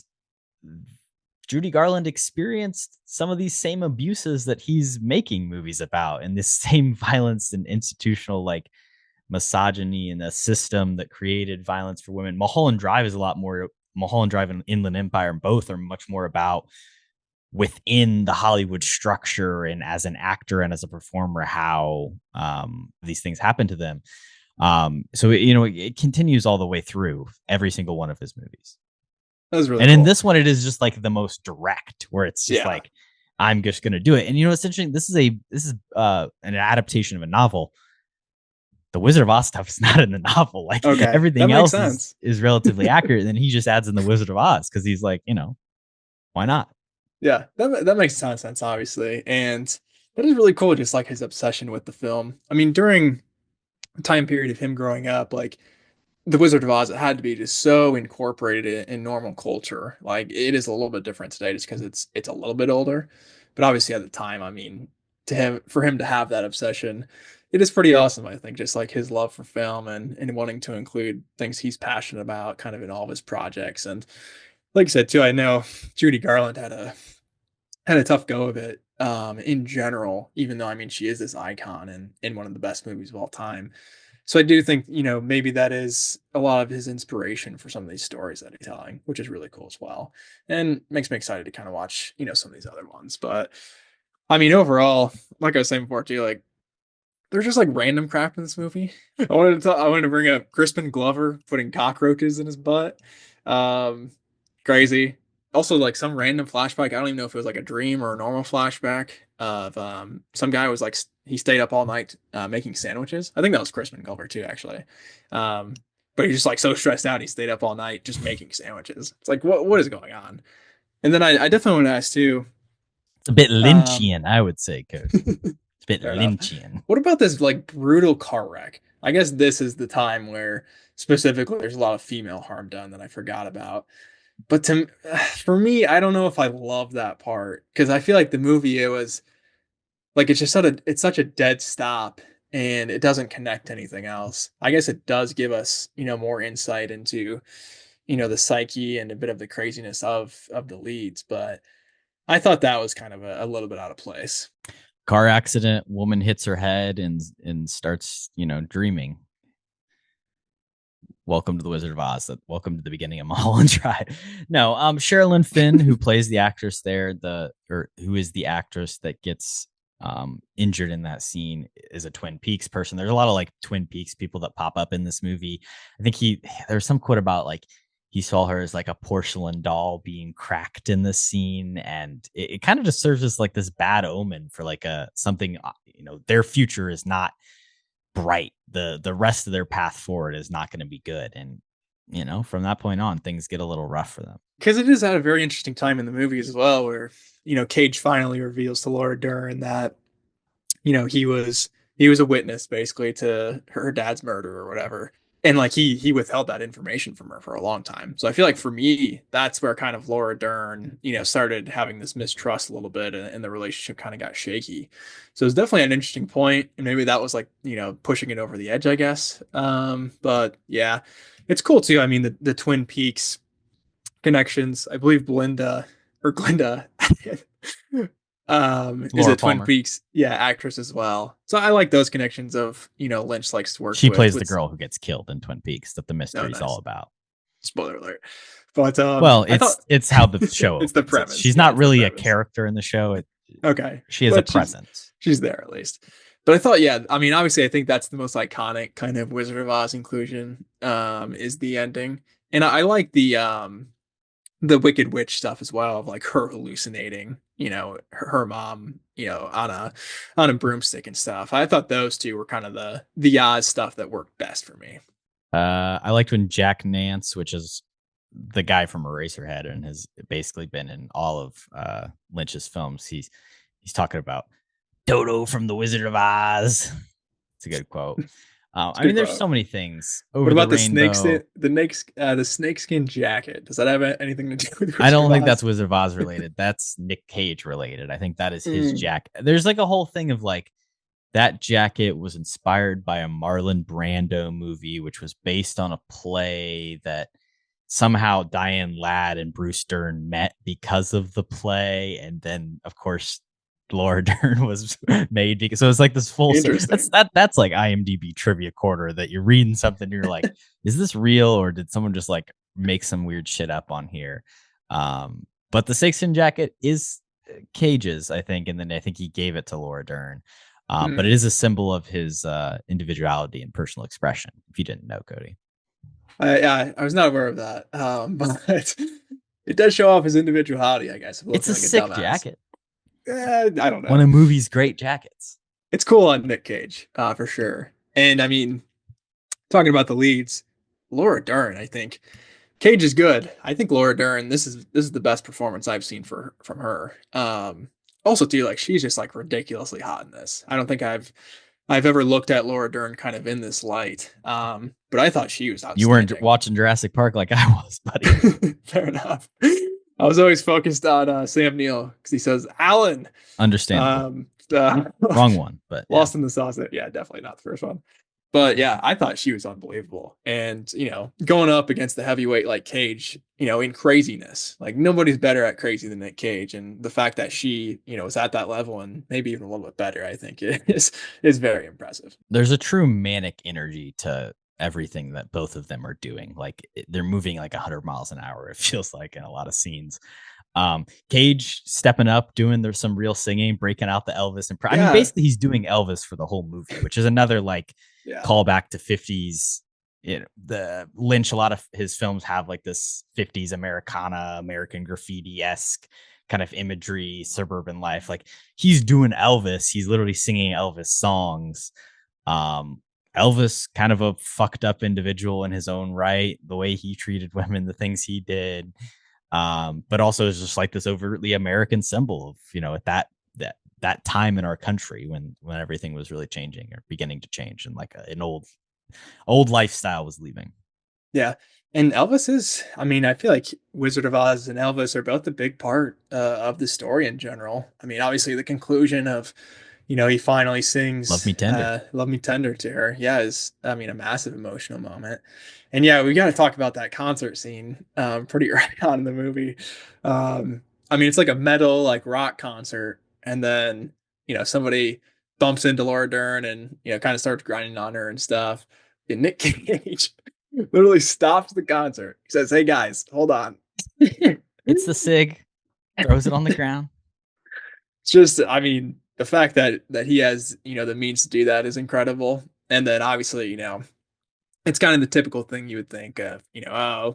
Judy Garland experienced some of these same abuses that he's making movies about, and this same violence and institutional like misogyny in a system that created violence for women. Mulholland Drive is a lot more. Mulholland Drive and Inland Empire, and both are much more about within the Hollywood structure and as an actor and as a performer, how these things happen to them. So it continues all the way through every single one of his movies. That was really and cool. in this one, it is just like the most direct, where it's just like, I'm just going to do it. And it's interesting. This is an adaptation of a novel. The Wizard of Oz stuff is not in the novel. Like everything else is relatively accurate. And then he just adds in the Wizard of Oz because he's like, why not? Yeah, that makes a ton of sense, obviously. And that is really cool, just like his obsession with the film. I mean, during the time period of him growing up, like the Wizard of Oz, it had to be just so incorporated in normal culture. Like it is a little bit different today just because it's a little bit older. But obviously at the time, I mean, for him to have that obsession, it is pretty awesome, I think, just like his love for film and wanting to include things he's passionate about kind of in all of his projects. And like I said too, I know Judy Garland had a tough go of it in general, even though I mean she is this icon and in one of the best movies of all time. So I do think, maybe that is a lot of his inspiration for some of these stories that he's telling, which is really cool as well. And makes me excited to kind of watch, some of these other ones. But I mean, overall, like I was saying before too, like there's just like random crap in this movie. I wanted to bring up Crispin Glover putting cockroaches in his butt. Crazy. Also, like some random flashback. I don't even know if it was like a dream or a normal flashback of some guy was like he stayed up all night making sandwiches. I think that was Crispin Glover too, actually. But he's just like so stressed out, he stayed up all night just making sandwiches. It's like what is going on? And then I definitely want to ask too. It's a bit Lynchian, I would say, Cody. It's a bit Lynchian. What about this like brutal car wreck? I guess this is the time where specifically there's a lot of female harm done that I forgot about. But for me, I don't know if I love that part because I feel like the movie, it was like it's such a dead stop and it doesn't connect to anything else. I guess it does give us more insight into the psyche and a bit of the craziness of the leads, but I thought that was kind of a little bit out of place. Car accident, woman hits her head and starts dreaming. Welcome to the Wizard of Oz. Welcome to the beginning of Mulholland Drive. No, Sherilyn Finn, who plays the actress there, who is the actress that gets injured in that scene, is a Twin Peaks person. There's a lot of like Twin Peaks people that pop up in this movie. I think there's some quote about like he saw her as like a porcelain doll being cracked in this scene, and it kind of just serves as like this bad omen for like something. Their future is not bright. The rest of their path forward is not going to be good, and from that point on things get a little rough for them, because it is at a very interesting time in the movie as well where Cage finally reveals to Laura Dern that he was he was a witness basically to her dad's murder or whatever. And like he withheld that information from her for a long time. So I feel like for me, that's where kind of Laura Dern, started having this mistrust a little bit, and the relationship kind of got shaky. So it's definitely an interesting point, and maybe that was like, pushing it over the edge, I guess. But yeah, it's cool too. I mean, the Twin Peaks connections. I believe Glinda is Laura a Twin Palmer. Peaks actress as well. So I like those connections of Lynch likes to work She with. plays the girl who gets killed in Twin Peaks that the mystery is nice. all about. Spoiler alert. But well, it's how the show it's the opens. premise. She's not really a character in the show. Okay. She is a presence. She's there at least. But I thought, I mean, obviously I think that's the most iconic kind of Wizard of Oz inclusion, is the ending. And I like the Wicked Witch stuff as well, of like her hallucinating, her mom, on a broomstick and stuff. I thought those two were kind of the Oz stuff that worked best for me. I liked when Jack Nance, which is the guy from Eraserhead and has basically been in all of Lynch's films, he's talking about Dodo from the Wizard of Oz. It's a good quote. I mean, there's so many things. What about the snakeskin jacket? Does that have anything to do with Wizard I don't of think Oz? that's Wizard of Oz related. That's Nick Cage related. I think that is his jacket. There's like a whole thing of like that jacket was inspired by a Marlon Brando movie, which was based on a play that somehow Diane Ladd and Bruce Dern met because of the play. And then, of course, Laura Dern was made because so it's like this full that's like IMDb trivia corner that you're reading something and you're like, is this real or did someone just like make some weird shit up on here? But the snakeskin jacket is Cage's, I think, and then I think he gave it to Laura Dern. But it is a symbol of his individuality and personal expression, if you didn't know, Kody. I was not aware of that, but it does show off his individuality, I guess. It's a sick jacket. I don't know. One of movies' great jackets. It's cool on Nick Cage, for sure. And I mean, talking about the leads, Laura Dern, I think Cage is good. I think Laura Dern, this is the best performance I've seen from her. Also too, like she's just like ridiculously hot in this. I don't think I've ever looked at Laura Dern kind of in this light. But I thought she was outstanding. You weren't watching Jurassic Park like I was, buddy. Fair enough. I was always focused on Sam Neill because he says Alan. Understandable. Wrong one, but Lost in the Sauce. Yeah, definitely not the first one. But yeah, I thought she was unbelievable. And, going up against the heavyweight like Cage, in craziness, like nobody's better at crazy than Nick Cage. And the fact that she, is at that level and maybe even a little bit better, I think is very impressive. There's a true manic energy to everything that both of them are doing. Like they're moving like 100 miles an hour. It feels like in a lot of scenes. Cage stepping up, doing some real singing, breaking out the Elvis. I mean, basically he's doing Elvis for the whole movie, which is another like callback to 50s. The Lynch, a lot of his films have like this 50s Americana, American Graffiti-esque kind of imagery, suburban life. Like he's doing Elvis. He's literally singing Elvis songs. Elvis, kind of a fucked up individual in his own right, the way he treated women, the things he did. But also is just like this overtly American symbol of, at that time in our country when everything was really changing or beginning to change and like an old lifestyle was leaving. Yeah. And Elvis is, I mean, I feel like Wizard of Oz and Elvis are both a big part of the story in general. I mean, obviously the conclusion of, he finally sings Love Me Tender to her. Yeah, is, I mean, a massive emotional moment. And yeah, we got to talk about that concert scene pretty early on in the movie. I mean, it's like a metal, like rock concert. And then, somebody bumps into Laura Dern and, kind of starts grinding on her and stuff. And Nick Cage literally stops the concert. He says, "Hey guys, hold on." It's the cig, throws it on the ground. It's just, I mean, the fact that he has, the means to do that is incredible. And then obviously, it's kind of the typical thing you would think of,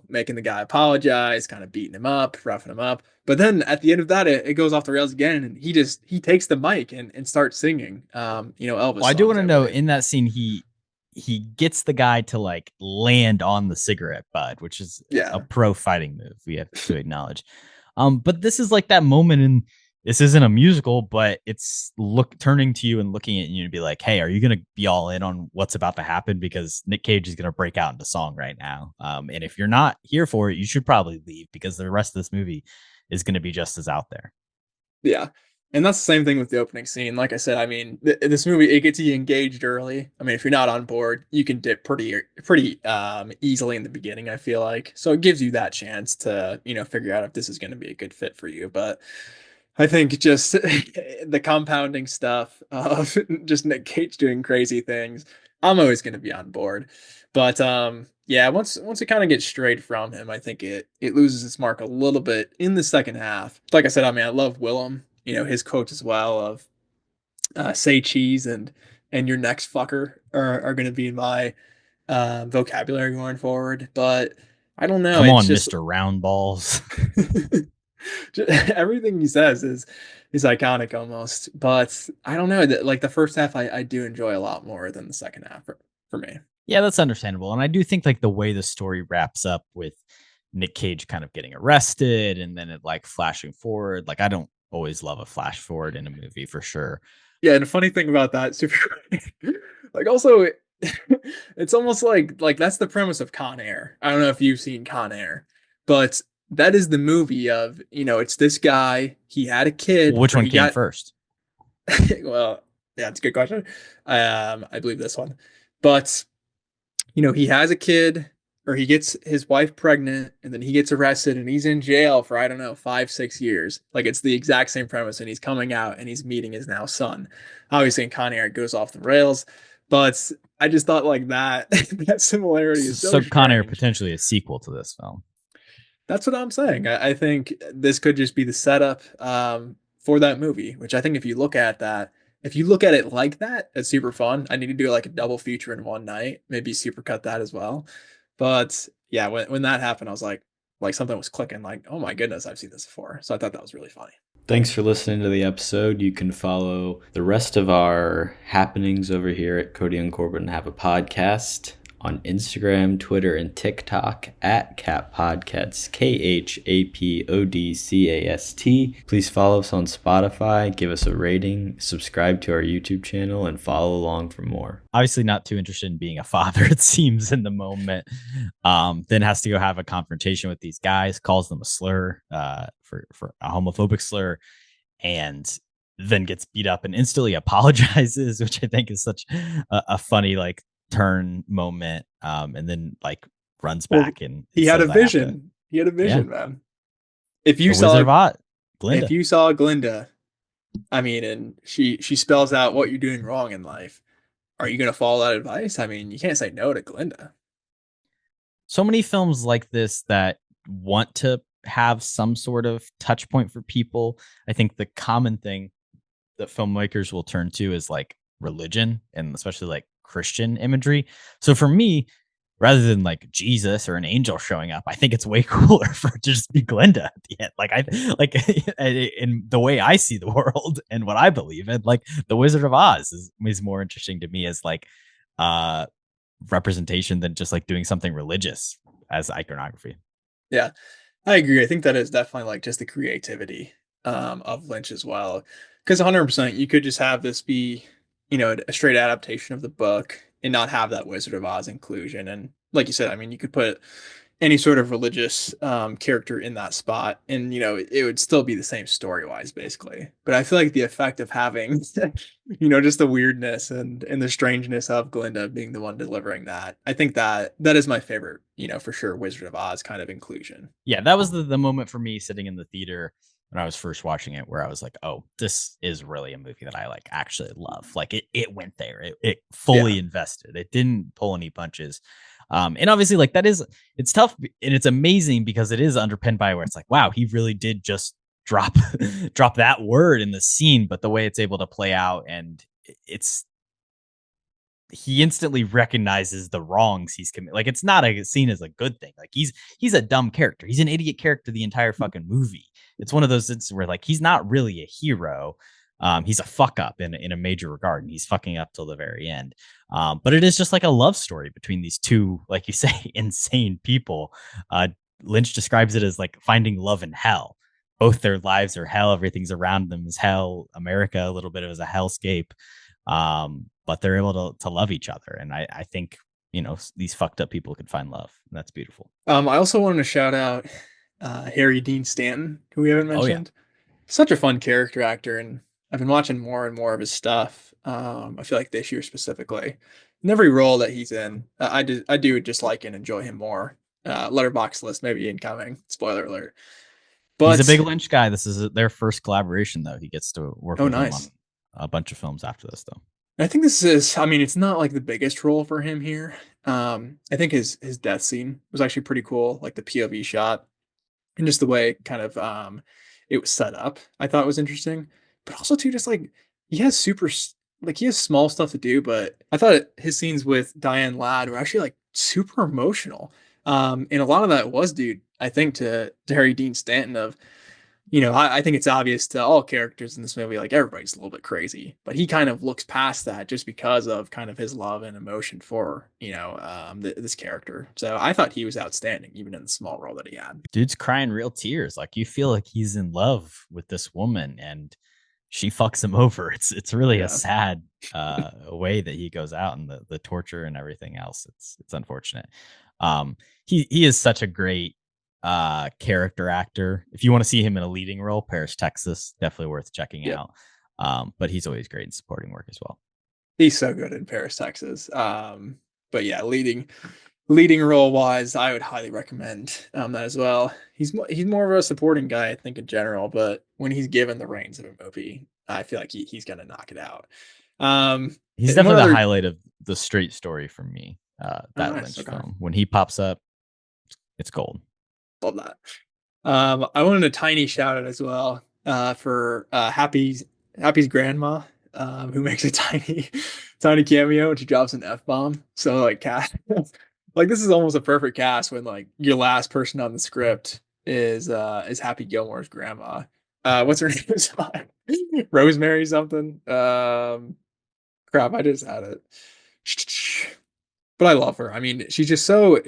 making the guy apologize, kind of beating him up, roughing him up. But then at the end of that, it goes off the rails again. And he takes the mic and starts singing, Elvis. Well, I do want to know in that scene, he gets the guy to like land on the cigarette butt, which is a pro fighting move. We have to acknowledge. But this is like that moment this isn't a musical, but it's turning to you and looking at you and be like, hey, are you going to be all in on what's about to happen? Because Nick Cage is going to break out into song right now. And if you're not here for it, you should probably leave, because the rest of this movie is going to be just as out there. Yeah. And that's the same thing with the opening scene. Like I said, I mean, this movie, it gets you engaged early. I mean, if you're not on board, you can dip pretty easily in the beginning, I feel like. So it gives you that chance to, figure out if this is going to be a good fit for you. But I think just the compounding stuff of just Nick Cage doing crazy things, I'm always going to be on board. But yeah, once it kind of gets straight from him, I think it loses its mark a little bit in the second half. Like I said, I mean, I love Willem, his quotes as well of say cheese and your next fucker are going to be in my vocabulary going forward. But I don't know. Come It's on, just Mr. Roundballs. everything he says is iconic almost. But I don't know, like the first half I do enjoy a lot more than the second half for me. Yeah, that's understandable. And I do think like the way the story wraps up with Nick Cage kind of getting arrested and then it like flashing forward. Like I don't always love a flash forward in a movie for sure. Yeah, and a funny thing about that, super like also it's almost like that's the premise of Con Air. I don't know if you've seen Con Air, but that is the movie of, it's this guy, he had a kid. Well, which or one he came got first? well, yeah, it's a good question. I believe this one. But he has a kid, or he gets his wife pregnant, and then he gets arrested and he's in jail for, I don't know, 5-6 years. Like it's the exact same premise, and he's coming out and he's meeting his now son. Obviously in Con Air it goes off the rails, but I just thought like that that similarity is so Con Air strange. potentially a sequel to this film. That's what I'm saying. I think this could just be the setup for that movie, which I think if you look at it like that, it's super fun. I need to do like a double feature in one night, maybe supercut that as well. But yeah, when that happened, I was like something was clicking, like, oh my goodness, I've seen this before. So I thought that was really funny. Thanks for listening to the episode. You can follow the rest of our happenings over here at Kody and Korbin Have a Podcast on Instagram, Twitter, and TikTok at KHAP Podcasts, KHAPODCAST. Please follow us on Spotify, give us a rating, subscribe to our YouTube channel, and follow along for more. Obviously not too interested in being a father, it seems, in the moment. Then has to go have a confrontation with these guys, calls them a slur, for a homophobic slur, and then gets beat up and instantly apologizes, which I think is such a funny like turn moment, and then like runs back and he had a says, "I have to-" vision. He had a vision, man. If The you Wizard of Oz, Glinda. if you saw Glinda, I mean, and she spells out what you're doing wrong in life, are you going to follow that advice? I mean, you can't say no to Glinda. So many films like this that want to have some sort of touch point for people. I think the common thing that filmmakers will turn to is like religion, and especially like Christian imagery. So for me, rather than like Jesus or an angel showing up, I think it's way cooler for it to just be Glinda at the end. Like in the way I see the world and what I believe in, like the Wizard of Oz is more interesting to me as like representation than just like doing something religious as iconography. Yeah, I agree. I think that is definitely like just the creativity of Lynch as well. Because 100%, you could just have this be, a straight adaptation of the book and not have that Wizard of Oz inclusion. And like you said, I mean, you could put any sort of religious character in that spot, and it would still be the same story wise, basically. But I feel like the effect of having, just the weirdness and the strangeness of Glinda being the one delivering that, I think that is my favorite, for sure, Wizard of Oz kind of inclusion. Yeah, that was the moment for me sitting in the theater when I was first watching it, where I was like, oh, this is really a movie that I like actually love. Like it went there. It fully invested. It didn't pull any punches. And obviously like it's tough and it's amazing because it is underpinned by where it's like, wow, he really did just drop that word in the scene, but the way it's able to play out, and he instantly recognizes the wrongs he's committed. Like it's not seen as a good thing. Like he's a dumb character. He's an idiot character the entire fucking movie. It's one of those instances where like he's not really a hero. He's a fuck up in a major regard, and he's fucking up till the very end. But it is just like a love story between these two, like you say, insane people. Lynch describes it as like finding love in hell. both their lives are hell. Everything's around them is hell. America, a little bit of as a hellscape. But they're able to love each other. And I think, these fucked up people could find love. And that's beautiful. I also wanted to shout out Harry Dean Stanton, who we haven't Oh, yeah. mentioned. Such a fun character actor, and I've been watching more and more of his stuff. I feel like this year specifically, in every role that he's in, I do just like and enjoy him more. Letterbox list maybe incoming. Spoiler alert. But he's a big Lynch guy. This is their first collaboration, though. He gets to work with him nice. on a bunch of films after this, though. I think this is, I mean, it's not like the biggest role for him here. I think his death scene was actually pretty cool, like the POV shot and just the way kind of it was set up. I thought was interesting, but also too, just like he has he has small stuff to do, but I thought his scenes with Diane Ladd were actually like super emotional. And a lot of that was due, I think, to Harry Dean Stanton of, I think it's obvious to all characters in this movie, like everybody's a little bit crazy, but he kind of looks past that just because of kind of his love and emotion for, this character. So I thought he was outstanding, even in the small role that he had. Dude's crying real tears. Like, you feel like he's in love with this woman and she fucks him over. It's really a sad way that he goes out, and the torture and everything else. It's unfortunate. He is such a great character actor. If you want to see him in a leading role, Paris, Texas, definitely worth checking out. But he's always great in supporting work as well. He's so good in Paris, Texas. But yeah, leading role wise, I would highly recommend that as well. He's more of a supporting guy, I think, in general, but when he's given the reins of a movie, I feel like he's gonna knock it out. He's definitely the highlight of the straight story for me. That nice. Lynch film. When he pops up, it's gold. Love that. I wanted a tiny shout out as well for Happy's grandma, who makes a tiny cameo and she drops an F-bomb. So like like this is almost a perfect cast when like your last person on the script is Happy Gilmore's grandma. What's her name? Rosemary something. Crap, I just had it. But I love her. I mean, she's so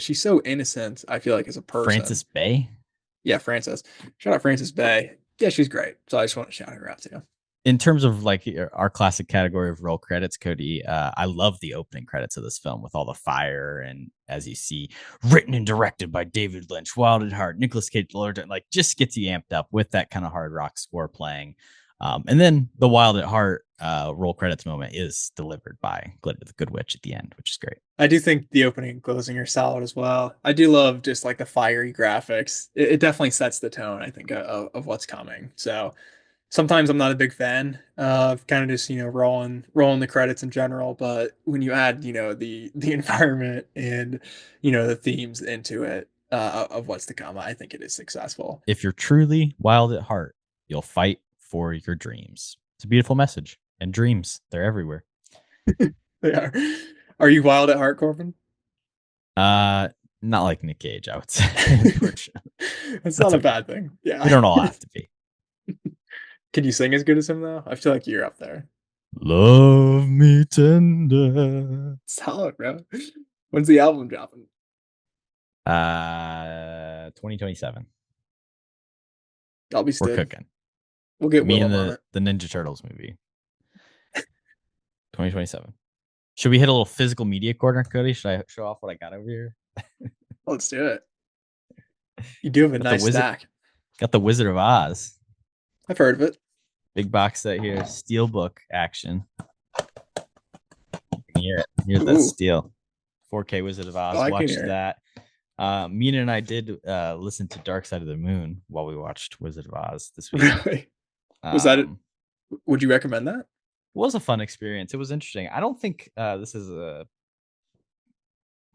innocent, I feel like, as a person. Frances Bay? Yeah, Frances. Shout out Frances Bay. Yeah, she's great. So I just want to shout her out too. In terms of like our classic category of roll credits, Kody, I love the opening credits of this film with all the fire, and as you see, written and directed by David Lynch, Wild at Heart, Nicolas Cage, like just gets you amped up with that kind of hard rock score playing. And then the Wild at Heart roll credits moment is delivered by Glitter the Good Witch at the end, which is great. I do think the opening and closing are solid as well. I do love just like the fiery graphics. It definitely sets the tone, I think, of what's coming. So sometimes I'm not a big fan of kind of just, rolling the credits in general. But when you add, the environment and, the themes into it of what's to come, I think it is successful. If you're truly wild at heart, you'll fight for your dreams. It's a beautiful message. And dreams, they're everywhere. They are. Are you wild at heart, Korbin? Not like Nick Cage, I would say. That's not a bad thing. Yeah. We don't all have to be. Can you sing as good as him, though? I feel like you're up there. Love me tender. Solid, bro. When's the album dropping? 2027. I'll be We're cooking. We'll get me and the Ninja Turtles movie. 2027. Should we hit a little physical media corner, Kody? Should I show off what I got over here? Let's do it. You do have a nice stack. Got the Wizard of Oz. I've heard of it. Big box set here. Steelbook action. Here's that steel. 4K Wizard of Oz. Watched that. Mina and I did listen to Dark Side of the Moon while we watched Wizard of Oz this week. Really? Was that it? Would you recommend that? It was a fun experience. It was interesting. I don't think this is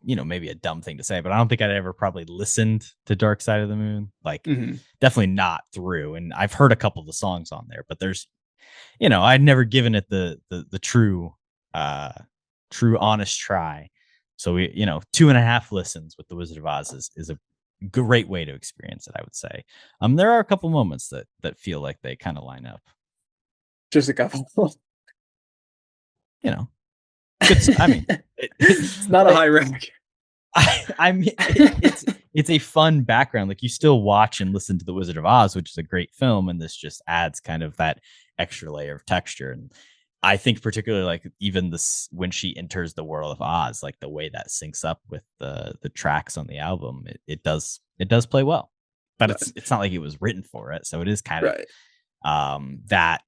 maybe a dumb thing to say, but I don't think I'd ever probably listened to Dark Side of the Moon. Like, definitely not through. And I've heard a couple of the songs on there, but there's, I'd never given it the true honest try. So we, 2.5 listens with the Wizard of Oz is a great way to experience it, I would say. There are a couple moments that feel like they kind of line up. Just a couple. It's not a high rank. I mean, it's a fun background. Like you still watch and listen to The Wizard of Oz, which is a great film, and this just adds kind of that extra layer of texture. And I think particularly like even this when she enters the world of Oz, like the way that syncs up with the tracks on the album, it does play well. But it's not like it was written for it, so it is kind of that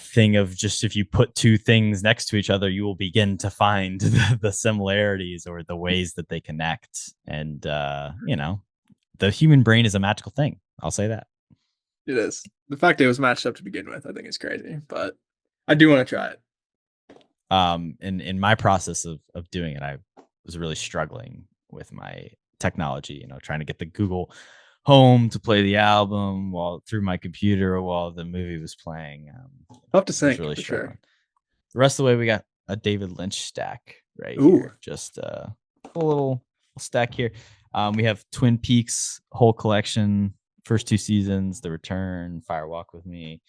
thing of just if you put two things next to each other, you will begin to find the similarities or the ways that they connect. And the human brain is a magical thing. I'll say that. It is. The fact it was matched up to begin with, I think is crazy, but I do want to try it. In my process of doing it, I was really struggling with my technology, trying to get the Google Home to play the album while through my computer while the movie was playing. I'll have to sync really for struggling. sure. The rest of the way, we got a David Lynch stack right Ooh. here. Just a little stack here. We have Twin Peaks whole collection, first two seasons, The Return, Fire Walk with Me,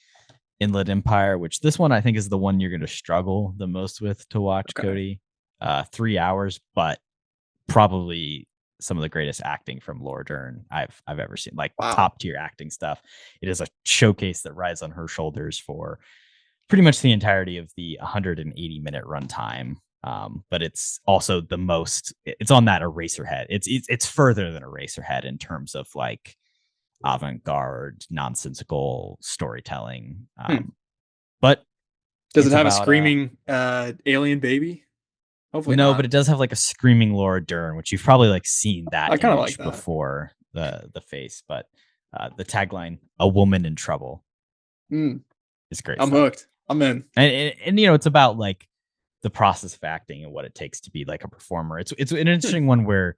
Inland Empire, which this one I think is the one you're going to struggle the most with to watch, Kody. 3 hours, but probably some of the greatest acting from Laura Dern I've ever seen, like top tier acting stuff. It is a showcase that rides on her shoulders for pretty much the entirety of the 180-minute runtime. But it's also the most. It's on that Eraserhead. It's further than Eraserhead in terms of like avant-garde, nonsensical storytelling. But does it have a screaming alien baby? Hopefully no, not. but it does have like a screaming Laura Dern, which you've probably like seen that I kind of image like that before the face. But the tagline, "A Woman in Trouble," is great. I'm hooked. I'm in. And it's about like the process of acting and what it takes to be like a performer. It's an interesting one where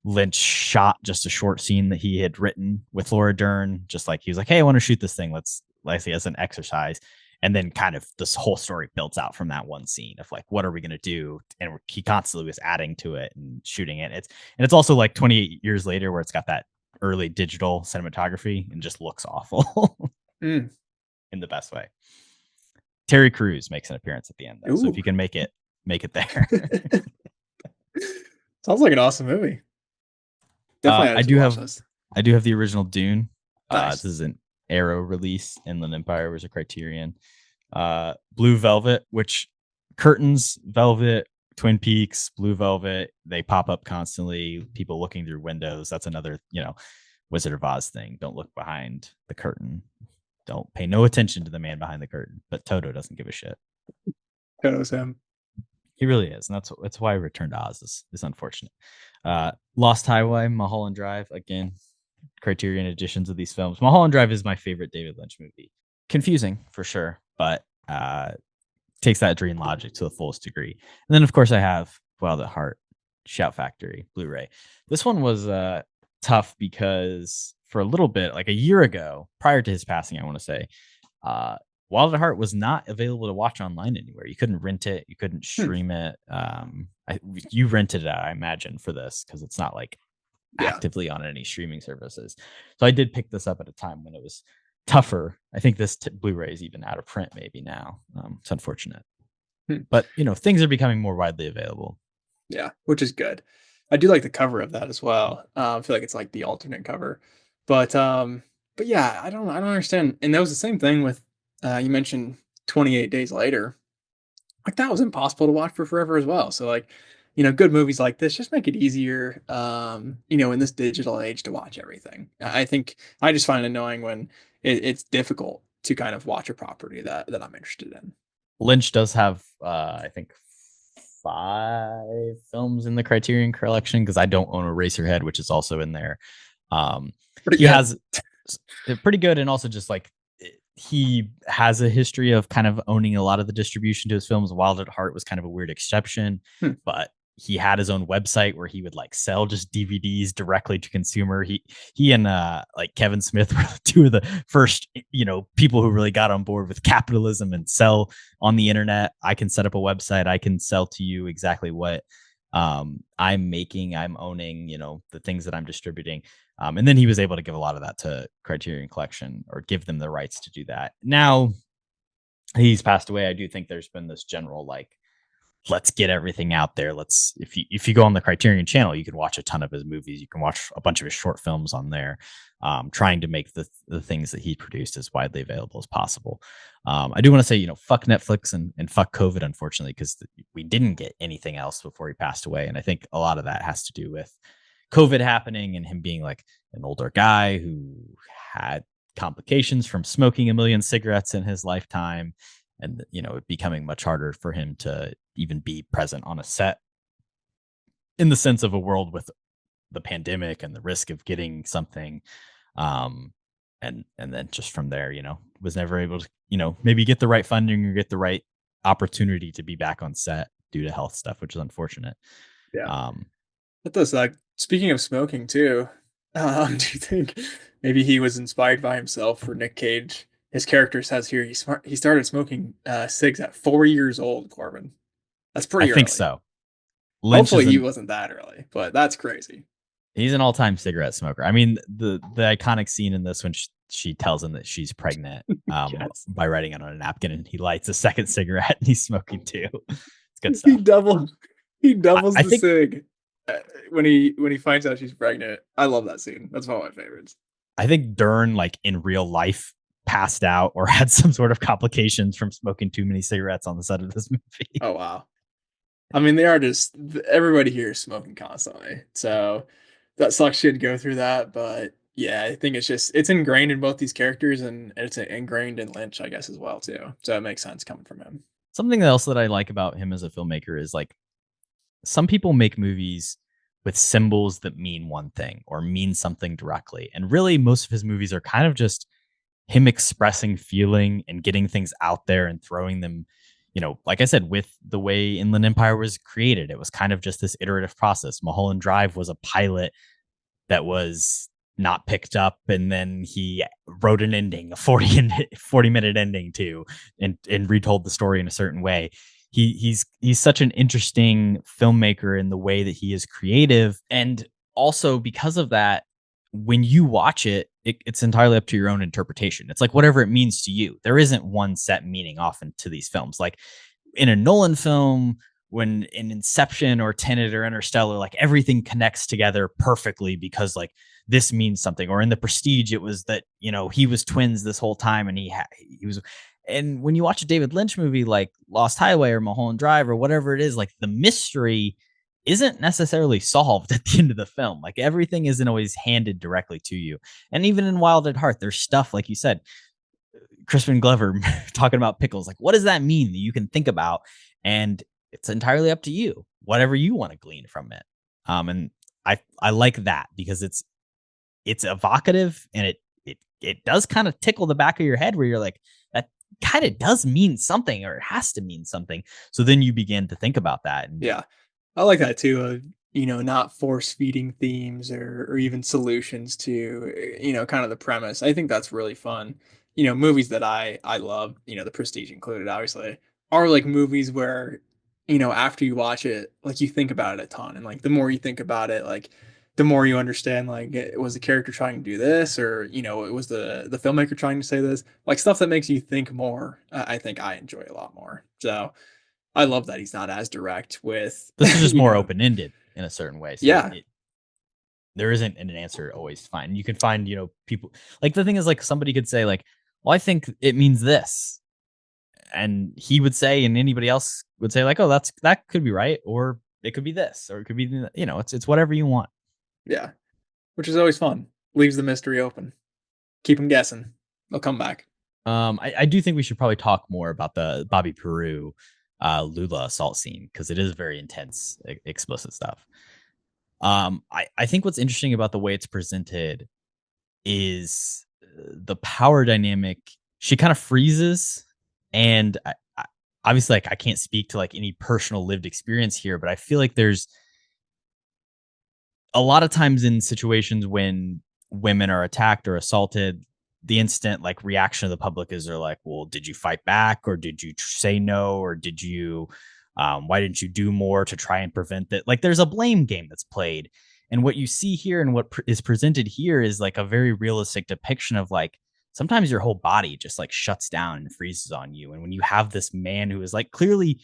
Lynch shot just a short scene that he had written with Laura Dern. Just like he was like, "Hey, I want to shoot this thing. Let's see as an exercise." And then kind of this whole story built out from that one scene of like, what are we going to do? And he constantly was adding to it and shooting it. It's also like 28 years later where it's got that early digital cinematography and just looks awful in the best way. Terry Crews makes an appearance at the end, though. So if you can make it there. Sounds like an awesome movie. Definitely. I do have the original Dune. Nice. This is an Arrow release. Inland Empire was a Criterion. Blue Velvet, which curtains, Velvet, Twin Peaks, Blue Velvet, they pop up constantly. People looking through windows. That's another, Wizard of Oz thing. Don't look behind the curtain. Don't pay no attention to the man behind the curtain. But Toto doesn't give a shit. Toto's him. He really is, and that's why Return to Oz is unfortunate. Lost Highway, Mulholland Drive, again, Criterion editions of these films. Mulholland Drive is my favorite David Lynch movie. Confusing for sure, but takes that dream logic to the fullest degree. And then of course I have Wild at Heart, Shout Factory, Blu-ray. This one was tough because for a little bit, like a year ago, prior to his passing, I want to say, Wild at Heart was not available to watch online anywhere. You couldn't rent it, you couldn't stream it. You rented it, I imagine, for this because it's not like actively on any streaming services. So I did pick this up at a time when it was tougher. I think this Blu-ray is even out of print maybe now. It's unfortunate. But things are becoming more widely available. Yeah, which is good. I do like the cover of that as well. I feel like it's like the alternate cover. But yeah, I don't understand. And that was the same thing with you mentioned 28 Days Later. Like that was impossible to watch for forever as well. So like, good movies like this just make it easier, in this digital age to watch everything. I think I just find it annoying when it's difficult to kind of watch a property that I'm interested in. Lynch does have, I think, 5 films in the Criterion collection because I don't own Eraserhead, which is also in there. Has pretty good, and also just like he has a history of kind of owning a lot of the distribution to his films. Wild at Heart was kind of a weird exception, but he had his own website where he would like sell just DVDs directly to consumer. He and like Kevin Smith were 2 of the first, people who really got on board with capitalism and sell on the internet. I can set up a website. I can sell to you exactly what I'm making, I'm owning, the things that I'm distributing. And then he was able to give a lot of that to Criterion Collection or give them the rights to do that. Now he's passed away. I do think there's been this general like let's get everything out there. If you go on the Criterion channel, you can watch a ton of his movies. You can watch a bunch of his short films on there, trying to make the things that he produced as widely available as possible. I do want to say, fuck Netflix and fuck COVID, unfortunately, because we didn't get anything else before he passed away. And I think a lot of that has to do with COVID happening and him being like an older guy who had complications from smoking a million cigarettes in his lifetime, and it becoming much harder for him to even be present on a set, in the sense of a world with the pandemic and the risk of getting something, and then just from there, was never able to maybe get the right funding or get the right opportunity to be back on set due to health stuff, which is unfortunate. Yeah. But this, speaking of smoking too, do you think maybe he was inspired by himself for Nick Cage? His character says here he started smoking cigs at 4 years old, Korbin. That's pretty early. I think so. Lynch Hopefully he wasn't that early, but that's crazy. He's an all-time cigarette smoker. I mean, the iconic scene in this when she tells him that she's pregnant Yes. by writing it on a napkin, and he lights a second cigarette and he's smoking too. It's good stuff. He doubles the cig when he finds out she's pregnant. I love that scene. That's one of my favorites. I think Dern, like in real life, passed out or had some sort of complications from smoking too many cigarettes on the set of this movie. Oh wow. I mean, they are just, everybody here is smoking constantly. So that sucks she had to go through that. But yeah, I think it's ingrained in both these characters, and it's ingrained in Lynch, I guess, as well, too. So it makes sense coming from him. Something else that I like about him as a filmmaker is like, some people make movies with symbols that mean one thing or mean something directly. And really, most of his movies are kind of just him expressing feeling and getting things out there and throwing them. Like I said, with the way Inland Empire was created, it was kind of just this iterative process. Mulholland Drive was a pilot that was not picked up, and then he wrote an ending, a 40-minute ending too, and retold the story in a certain way. He's such an interesting filmmaker in the way that he is creative, and also because of that, when you watch it's entirely up to your own interpretation. It's like whatever it means to you. There isn't one set meaning often to these films. Like in a Nolan film, when in Inception or Tenet or Interstellar, like everything connects together perfectly because like this means something. Or in The Prestige, it was that, he was twins this whole time and he was. And when you watch a David Lynch movie like Lost Highway or Mulholland Drive or whatever it is, like the mystery isn't necessarily solved at the end of the film. Like everything isn't always handed directly to you. And even in Wild at Heart, there's stuff, like you said, Crispin Glover talking about pickles. Like, what does that mean that you can think about? And it's entirely up to you, whatever you want to glean from it. And I like that because it's evocative, and it does kind of tickle the back of your head where you're like, that kind of does mean something, or it has to mean something. So then you begin to think about that. And yeah, I like that too. Not force feeding themes or even solutions to, kind of the premise. I think that's really fun. Movies that I love, The Prestige included, obviously, are like movies where, after you watch it, like you think about it a ton. And like the more you think about it, like the more you understand, like, was the character trying to do this, or, it was the filmmaker trying to say this, like stuff that makes you think more. I think I enjoy a lot more. So I love that he's not as direct with. This is just more open-ended in a certain way. So yeah. There isn't an answer always to find. You can find, people, like the thing is, like somebody could say like, well, I think it means this. And he would say, and anybody else would say like, oh, that could be right. Or it could be this, or it could be, it's whatever you want. Yeah. Which is always fun. Leaves the mystery open. Keep them guessing. They'll come back. I do think we should probably talk more about the Bobby Peru Lula assault scene, because it is very intense, explicit stuff. I think what's interesting about the way it's presented is the power dynamic. She kind of freezes, and obviously, like, I can't speak to like any personal lived experience here, but I feel like there's a lot of times in situations when women are attacked or assaulted, the instant like reaction of the public is they're like, well, did you fight back, or did you say no, or did you why didn't you do more to try and prevent that? Like there's a blame game that's played. And what you see here and what is presented here is like a very realistic depiction of like, sometimes your whole body just like shuts down and freezes on you. And when you have this man who is like clearly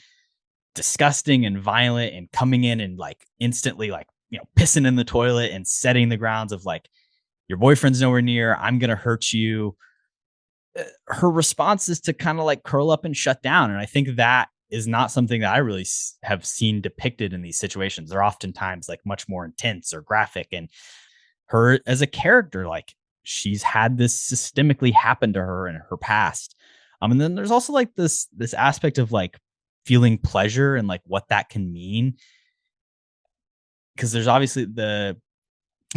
disgusting and violent and coming in and like instantly like, pissing in the toilet and setting the grounds of like, your boyfriend's nowhere near, I'm going to hurt you. Her response is to kind of like curl up and shut down. And I think that is not something that I really have seen depicted in these situations. They're oftentimes like much more intense or graphic. And her as a character, like she's had this systemically happen to her in her past. And then there's also like this aspect of like feeling pleasure and like what that can mean. Because there's obviously the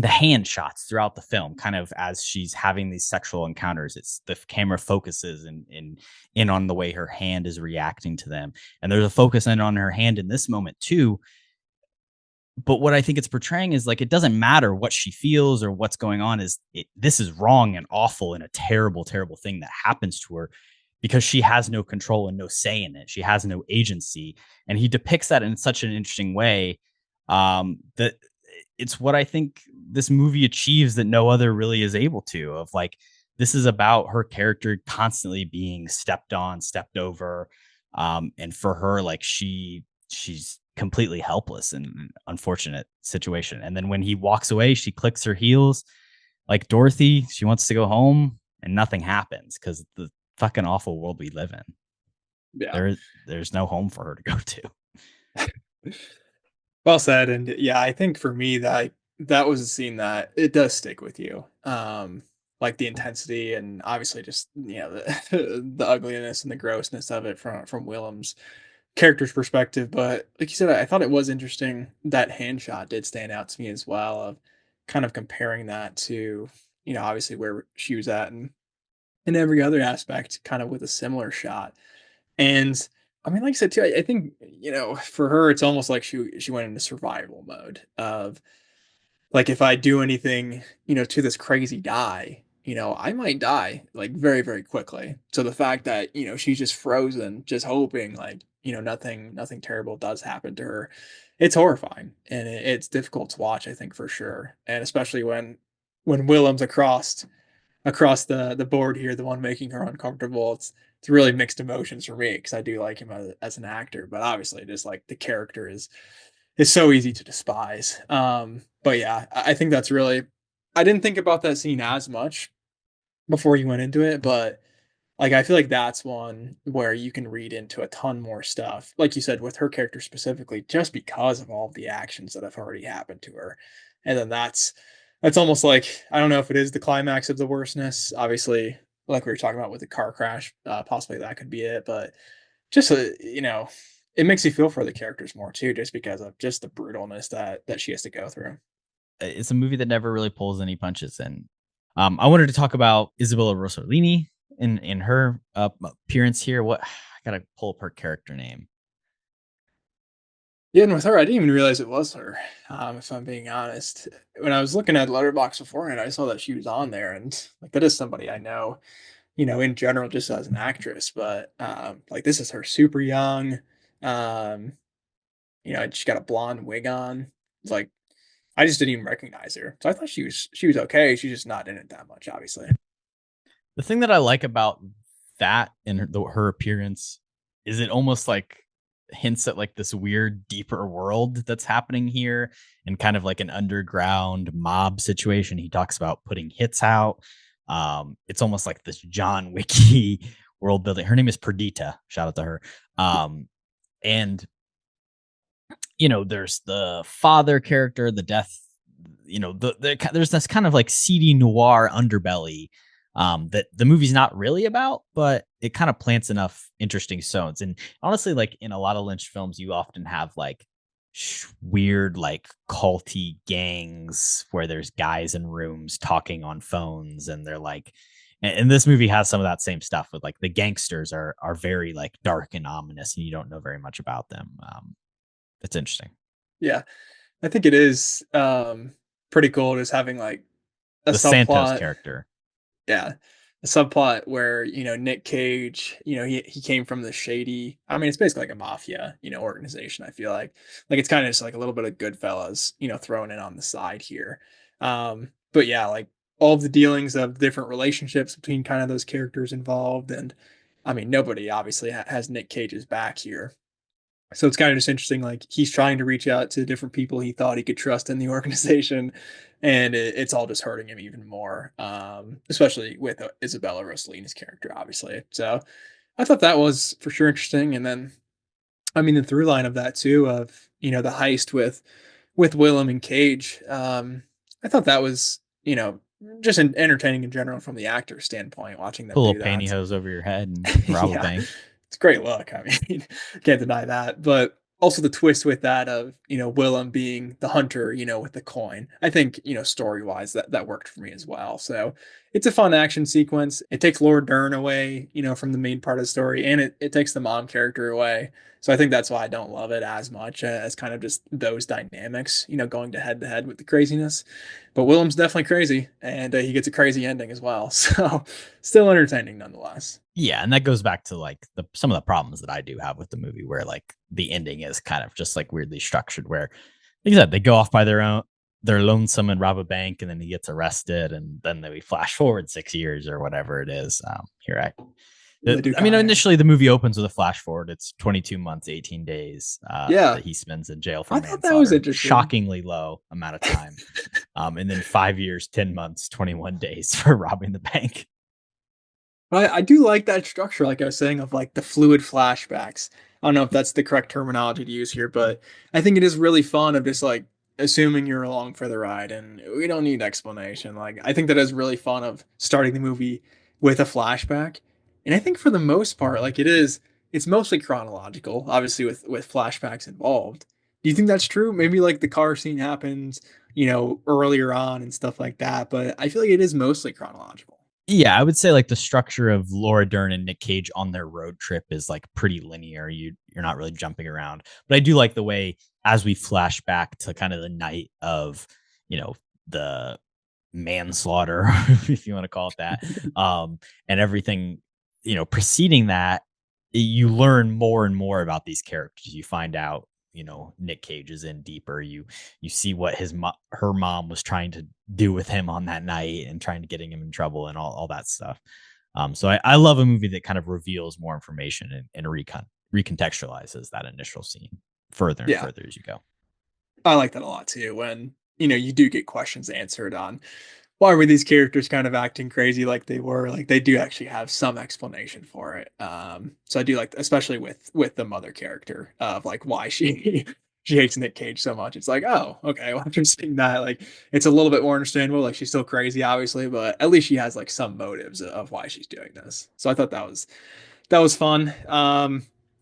hand shots throughout the film, kind of as she's having these sexual encounters. It's the camera focuses in on the way her hand is reacting to them. And there's a focus in on her hand in this moment too. But what I think it's portraying is like, it doesn't matter what she feels or what's going on, this is wrong and awful and a terrible, terrible thing that happens to her because she has no control and no say in it. She has no agency. And he depicts that in such an interesting way that it's what I think this movie achieves that no other really is able to, of like, this is about her character constantly being stepped on, stepped over. And for her, like she's completely helpless in an unfortunate situation. And then when he walks away, she clicks her heels like Dorothy. She wants to go home and nothing happens because the fucking awful world we live in. Yeah. There's no home for her to go to. Well said. And yeah, I think for me that was a scene that it does stick with you. Like the intensity and obviously just, the ugliness and the grossness of it from Willem's character's perspective. But like you said, I thought it was interesting that hand shot did stand out to me as well, of kind of comparing that to, obviously where she was at and in every other aspect, kind of with a similar shot. And I mean, like I said too, I think, for her, it's almost like she went into survival mode of like, if I do anything, to this crazy guy, I might die like very, very quickly. So the fact that, she's just frozen, just hoping like, nothing terrible does happen to her. It's horrifying and it's difficult to watch, I think for sure. And especially when Willem's across the board here, the one making her uncomfortable. It's really mixed emotions for me because I do like him as an actor, but obviously just like the character is so easy to despise. But yeah, I think that's really, I didn't think about that scene as much before you went into it, but like I feel like that's one where you can read into a ton more stuff, like you said, with her character specifically, just because of all of the actions that have already happened to her. And then that's almost like, I don't know if it is the climax of the worstness. Obviously, like we were talking about with the car crash, possibly that could be it. But just it makes you feel for the characters more too, just because of just the brutalness that she has to go through. It's a movie that never really pulls any punches. And I wanted to talk about Isabella Rossellini in her appearance here. I gotta pull up her character name. Yeah, and with her, I didn't even realize it was her. If I'm being honest, when I was looking at Letterboxd beforehand, I saw that she was on there, and like that is somebody I know, in general, just as an actress. But like this is her super young. Um, she's got a blonde wig on. It's like I just didn't even recognize her, so I thought she was okay. She's just not in it that much, obviously. The thing that I like about that and her appearance is it almost like hints at like this weird deeper world that's happening here and kind of like an underground mob situation. He talks about putting hits out. It's almost like this John Wicky world building. Her name is Perdita. Shout out to her. And there's the father character, the death, there's this kind of like seedy noir underbelly that the movie's not really about, but it kind of plants enough interesting stones. And honestly, like in a lot of Lynch films, you often have like weird, like culty gangs where there's guys in rooms talking on phones, and they're like, and this movie has some of that same stuff with like the gangsters are very like dark and ominous, and you don't know very much about them. It's interesting. Yeah, I think it is pretty cool just having like a The Santos subplot. character. Yeah. A subplot where, Nick Cage, he came from the shady, I mean, it's basically like a mafia, organization, I feel like. Like it's kind of just like a little bit of Goodfellas, thrown in on the side here. But yeah, like all of the dealings of different relationships between kind of those characters involved. And I mean, nobody obviously has Nick Cage's back here. So it's kind of just interesting. Like he's trying to reach out to different people he thought he could trust in the organization, and it's all just hurting him even more. Especially with Isabella Rossellini's character, obviously. So I thought that was for sure interesting. And then, I mean, the through line of that too, of the heist with Willem and Cage. I thought that was just entertaining in general from the actor standpoint, watching them Pull a do little that. pantyhose over your head and rob a Yeah, bank. it's a great look. I mean, can't deny that. But also the twist with that of Willem being the hunter, with the coin. I think story wise that worked for me as well. So it's a fun action sequence. It takes Laura Dern away, from the main part of the story, and it takes the mom character away. So I think that's why I don't love it as much as kind of just those dynamics, going to head with the craziness. But Willem's definitely crazy, and he gets a crazy ending as well. So still entertaining nonetheless. Yeah, and that goes back to like some of the problems that I do have with the movie, where like the ending is kind of just like weirdly structured, where like I said, they go off by their lonesome and rob a bank, and then he gets arrested, and then we flash forward 6 years or whatever it is. I mean, initially the movie opens with a flash forward. It's 22 months, 18 days Yeah, that he spends in jail for I manslaughter. thought that was interesting. Shockingly low amount of time. And then 5 years, 10 months, 21 days for robbing the bank. But I do like that structure, like I was saying, of like the fluid flashbacks. I don't know if that's the correct terminology to use here, but I think it is really fun of just like assuming you're along for the ride and we don't need explanation. Like I think that is really fun of starting the movie with a flashback. And I think for the most part, like it's mostly chronological, obviously with flashbacks involved. Do you think that's true? Maybe like the car scene happens, earlier on and stuff like that, but I feel like it is mostly chronological. Yeah, I would say like the structure of Laura Dern and Nick Cage on their road trip is like pretty linear. You're not really jumping around. But I do like the way as we flash back to kind of the night of, the manslaughter, if you want to call it that, and everything, preceding that, you learn more and more about these characters. You find out, Nick Cage is in deeper. You see what her mom was trying to do with him on that night and trying to getting him in trouble and all that stuff. So I love a movie that kind of reveals more information and recontextualizes that initial scene further and further as you go. I like that a lot too. When you do get questions answered on why were these characters kind of acting crazy like they were, like they do actually have some explanation for it. So I do like, especially with the mother character of like why she she hates Nick Cage so much. It's like, oh, okay. Well, after seeing that, like it's a little bit more understandable. Like she's still crazy, obviously, but at least she has like some motives of why she's doing this. So I thought that was fun.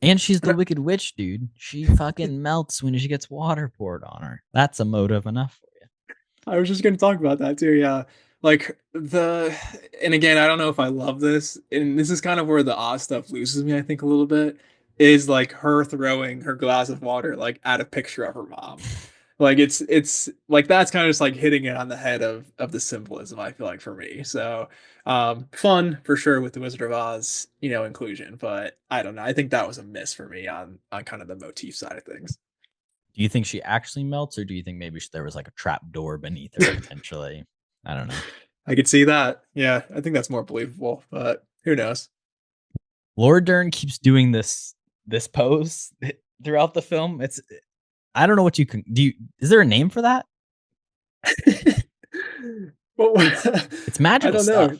And she's the Wicked Witch, dude. She fucking melts when she gets water poured on her. That's a motive enough for you. I was just going to talk about that too. Yeah. Like and again, I don't know if I love this, and this is kind of where the odd stuff loses me, I think, a little bit, is like her throwing her glass of water like at a picture of her mom. Like it's like that's kind of just like hitting it on the head of the symbolism, I feel like, for me. So fun for sure with the Wizard of Oz, inclusion, but I don't know. I think that was a miss for me on kind of the motif side of things. Do you think she actually melts, or do you think maybe there was like a trap door beneath her potentially? I don't know. I could see that. Yeah, I think that's more believable, but who knows? Laura Dern keeps doing this pose throughout the film. I don't know what you can do. Is there a name for that? Well, It's magical I don't stuff. know.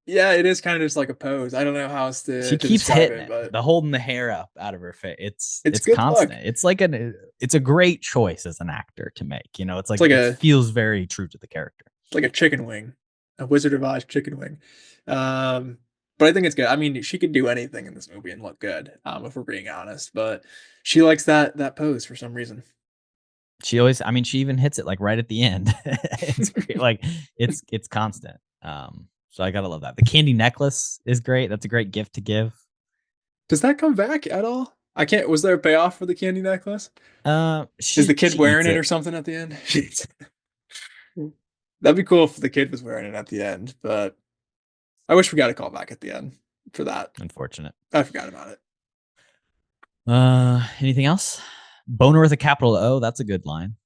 Yeah, it is kind of just like a pose. I don't know how else to She keeps describe hitting it, but the holding the hair up out of her face. It's good constant. luck. It's like it's a great choice as an actor to make. It's like, like it feels very true to the character. It's like a chicken wing, a Wizard of Oz chicken wing. But I think it's good. I mean, she could do anything in this movie and look good, if we're being honest. But she likes that pose for some reason. She always, I mean, she even hits it like right at the end. It's great. Like it's constant. So I gotta love that. The candy necklace is great. That's a great gift to give. Does that come back at all? I can't. Was there a payoff for the candy necklace? Is the kid she wearing eats it or something at the end? That'd be cool if the kid was wearing it at the end, but I wish we got a call back at the end for that. Unfortunate. I forgot about it. Anything else? Boner with a capital O. That's a good line.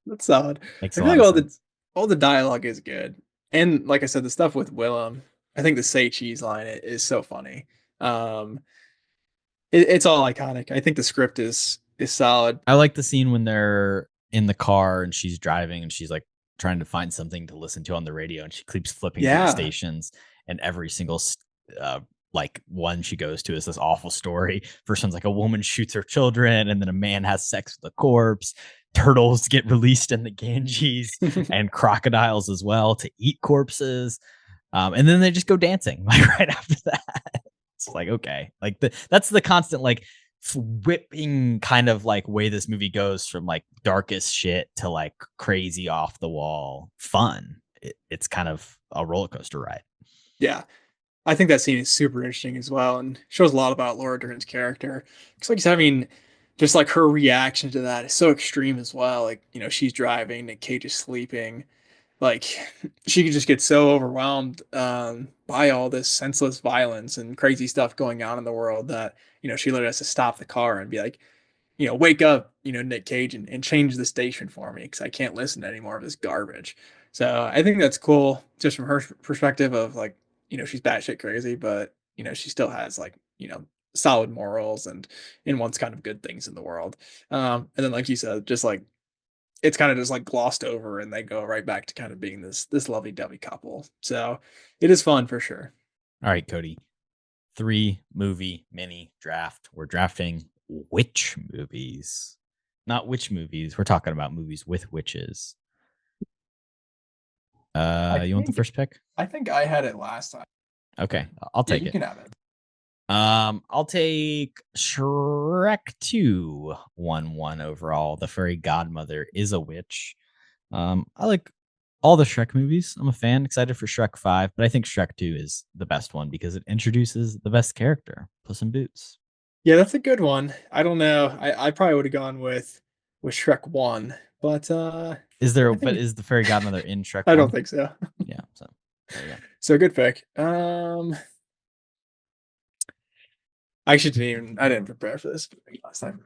That's solid. Makes I a feel lot like of sense. all the dialogue is good, and like I said, the stuff with Willem, I think the say cheese line is so funny. it's all iconic. I think the script is solid. I like the scene when they're in the car and she's driving and she's like trying to find something to listen to on the radio, and she keeps flipping through the Yeah. stations, and every single like one she goes to is this awful story. First one's like a woman shoots her children, and then a man has sex with a corpse. Turtles get released in the Ganges, and crocodiles as well to eat corpses. And then they just go dancing like right after that. It's like, okay, like that's the constant like whipping kind of like way this movie goes from like darkest shit to like crazy off the wall fun. It's kind of a roller coaster ride. Yeah. I think that scene is super interesting as well, and shows a lot about Laura Dern's character. It's like, I mean, just like her reaction to that is so extreme as well. Like, she's driving, Nick Cage is sleeping. Like, she could just get so overwhelmed by all this senseless violence and crazy stuff going on in the world that, she literally has to stop the car and be like, wake up, Nick Cage, and change the station for me because I can't listen to any more of this garbage. So I think that's cool just from her perspective of like, she's batshit crazy, but, she still has like, solid morals and wants kind of good things in the world. And then, like you said, just like, it's kind of just like glossed over and they go right back to kind of being this lovey-dovey couple. So it is fun for sure. All right, Kody. 3-movie mini draft. We're drafting witch movies. Not witch movies. We're talking about movies with witches. You want the first pick? I think I had it last time. Okay, I'll take You it. can have it. I'll take Shrek 2 1-1 overall. The fairy godmother is a witch. I like all the Shrek movies. I'm a fan, excited for Shrek 5, but I think Shrek 2 is the best one because it introduces the best character, Puss in Boots. Yeah, that's a good one. I don't know. I probably would have gone with Shrek 1, but is the fairy godmother in Shrek 1? I don't think so. Yeah, so there you go. So good pick. I didn't prepare for this last time.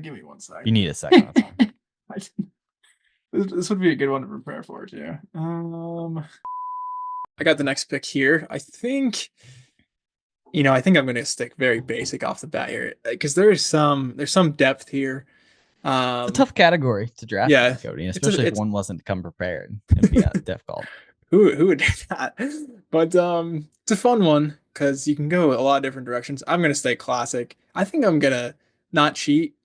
Give me 1 second. You need a second. This would be a good one to prepare for too. I got the next pick here. I think I'm going to stick very basic off the bat here because there's some depth here. It's a tough category to draft, yeah, Kody, especially if one wasn't come prepared. It'd be difficult. Who would do that? But it's a fun one because you can go a lot of different directions. I'm gonna stay classic. I think I'm gonna not cheat,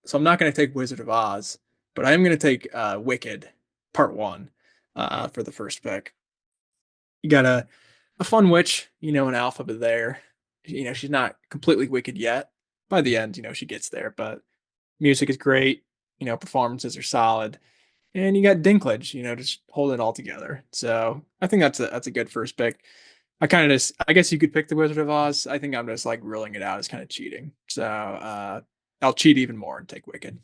so I'm not gonna take Wizard of Oz, but I am gonna take Wicked Part 1 for the first pick. You got a fun witch, an alphabet there. She's not completely wicked yet. By the end, she gets there, but music is great. Performances are solid. And you got Dinklage, just hold it all together. So I think that's a good first pick. I guess you could pick the Wizard of Oz. I think I'm just like ruling it out as kind of cheating. So I'll cheat even more and take Wicked.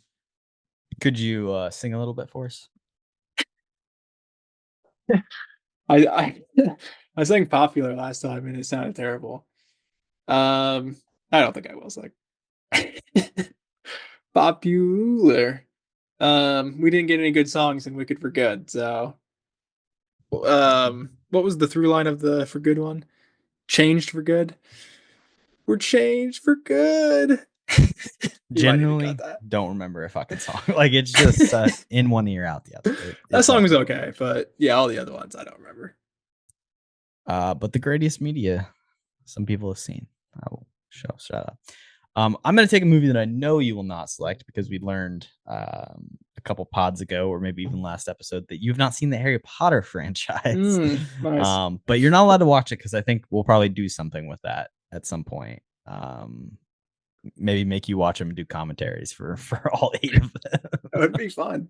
Could you sing a little bit for us? I I sang Popular last time and it sounded terrible. I don't think I will sing. Popular. We didn't get any good songs in Wicked for Good, so what was the through line of the for good one? Changed for good. We're changed for good. Genuinely don't remember a fucking song. Like it's just in one ear out the other. That song was okay, but yeah, all the other ones I don't remember. But the greatest media some people have seen. I will shut up. I'm going to take a movie that I know you will not select because we learned a couple pods ago, or maybe even last episode, that you've not seen the Harry Potter franchise. Nice. But you're not allowed to watch it because I think we'll probably do something with that at some point. Maybe make you watch them and do commentaries for all 8 of them. That would be fun.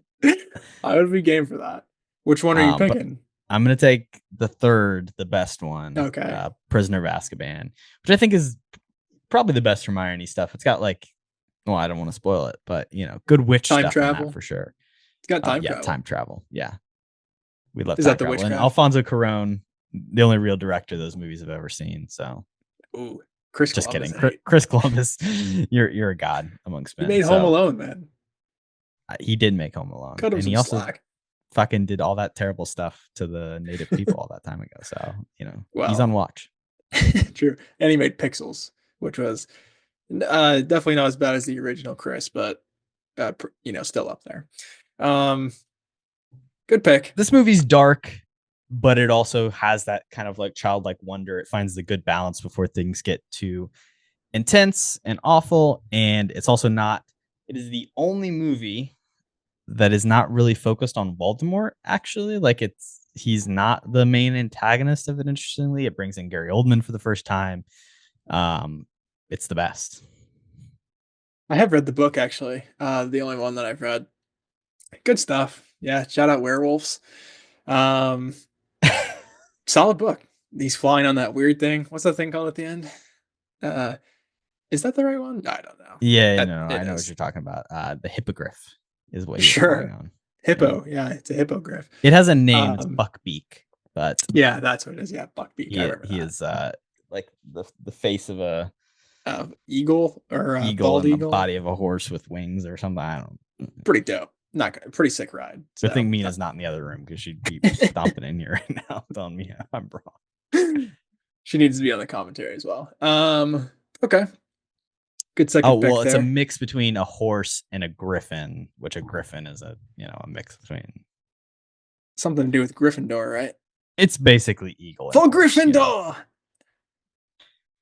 I would be game for that. Which one are you picking? I'm going to take the third, the best one. Okay. Prisoner of Azkaban, which I think is probably the best Hermione stuff. It's got like, well, I don't want to spoil it, but good witch time stuff travel for sure. It's got time travel. Time travel. Yeah, we love. Is that the witch? And Alfonso Cuarón, the only real director those movies I've ever seen. So, ooh, Chris. Just Columbus, kidding, Chris Columbus. You're a god amongst men. He made Home Alone, man. He did make Home Alone, Cut him and some he also slack. fucking did all that terrible stuff to the native people all that time ago. So well, he's on watch. True, and he made Pixels, which was Definitely not as bad as the original Chris, but still up there. Good pick. This movie's dark, but it also has that kind of like childlike wonder. It finds the good balance before things get too intense and awful. And it's also not, it is the only movie that is not really focused on Voldemort, actually. Like he's not the main antagonist of it, interestingly. It brings in Gary Oldman for the first time. It's the best. I have read the book, actually. The only one that I've read. Good stuff. Yeah, shout out werewolves. Solid book. He's flying on that weird thing. What's that thing called at the end? Is that the right one? I don't know. Yeah, no, I know what you're talking about. The hippogriff is what he's flying on. Hippo. Yeah, it's a hippogriff. It has a name. It's Buckbeak, but yeah, that's what it is. Yeah, Buckbeak. He is like the face of a eagle or a eagle bald and eagle. the body of a horse with wings or something. I don't. Pretty dope. Not good. Pretty sick ride. So. I think Mina's not in the other room because she'd be stomping in here right now, telling me I'm wrong. She needs to be on the commentary as well. Okay. Good second pick it's there. a mix between a horse and a griffin, which a griffin is a mix between something to do with Gryffindor, right? It's basically eagle. For Gryffindor.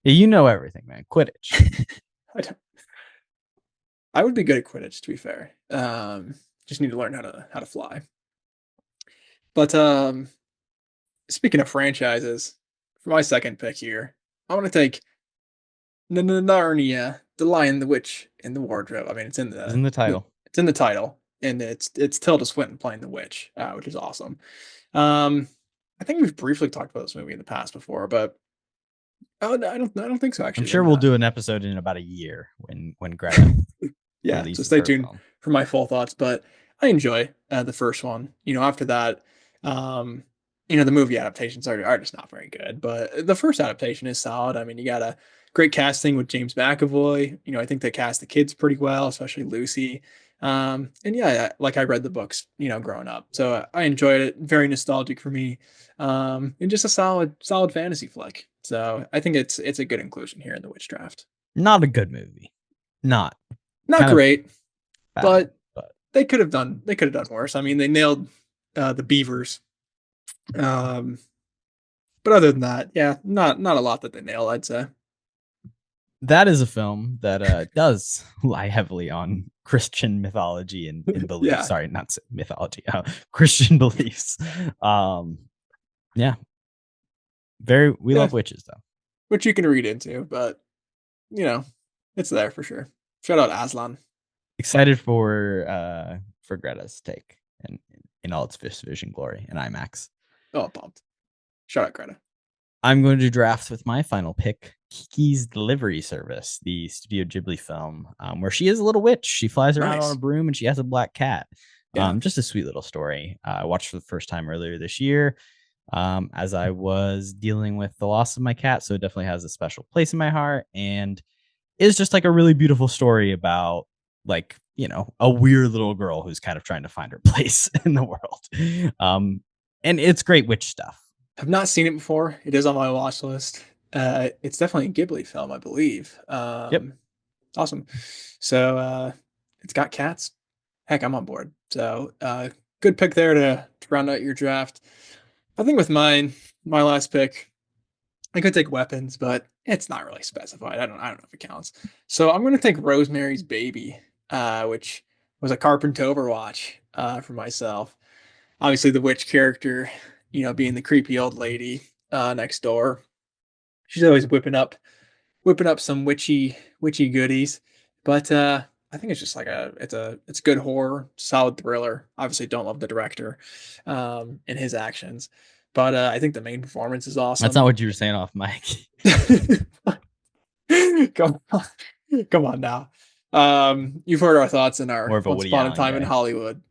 Yeah, you know everything, man. Quidditch. I would be good at Quidditch, to be fair. Just need to learn how to fly. But speaking of franchises, for my second pick here, I want to take Narnia, The Lion, the Witch, and the Wardrobe. I mean, it's in the title. It's in the title, and it's Tilda Swinton playing the witch, which is awesome. I think we've briefly talked about this movie in the past before, but I don't think so. Actually, I'm sure we'll do an episode in about a year when Greta. Yeah, so stay tuned for my full thoughts. But I enjoy the first one. After that, the movie adaptations are just not very good. But the first adaptation is solid. I mean, you got a great casting with James McAvoy. I think they cast the kids pretty well, especially Lucy. And yeah, like I read the books, growing up, so I enjoyed it. Very nostalgic for me, and just a solid fantasy flick. So I think it's a good inclusion here in the Witch Draft. Not a good movie. Not great, bad, but they could have done worse. I mean, they nailed the beavers. But other than that, yeah, not a lot that they nail, I'd say. That is a film that does lie heavily on Christian mythology and beliefs. Yeah. Sorry, not mythology, Christian beliefs. Yeah. We love witches, though. Which you can read into, but, it's there for sure. Shout out Aslan. Excited for Greta's take and in all its vision glory in IMAX. Oh, pumped. Shout out Greta. I'm going to draft with my final pick, Kiki's Delivery Service, the Studio Ghibli film, where she is a little witch. She flies around on a broom and she has a black cat. Yeah. Just a sweet little story. I watched for the first time earlier this year as I was dealing with the loss of my cat. So it definitely has a special place in my heart and is just like a really beautiful story about like, a weird little girl who's kind of trying to find her place in the world. And it's great witch stuff. I've not seen it before. It is on my watch list. It's definitely a Ghibli film, I believe. Yep. Awesome. So it's got cats. Heck, I'm on board. So good pick there to round out your draft. I think with my last pick, I could take weapons, but it's not really specified. I don't know if it counts. So I'm going to take Rosemary's Baby, which was a Carpenter Overwatch for myself. Obviously, the witch character, being the creepy old lady next door. She's always whipping up some witchy goodies. But I think it's just like it's good horror, solid thriller. Obviously, don't love the director and his actions, but I think the main performance is awesome. That's not what you were saying off mic. Come on now. You've heard our thoughts in our Once Upon a Time in Hollywood.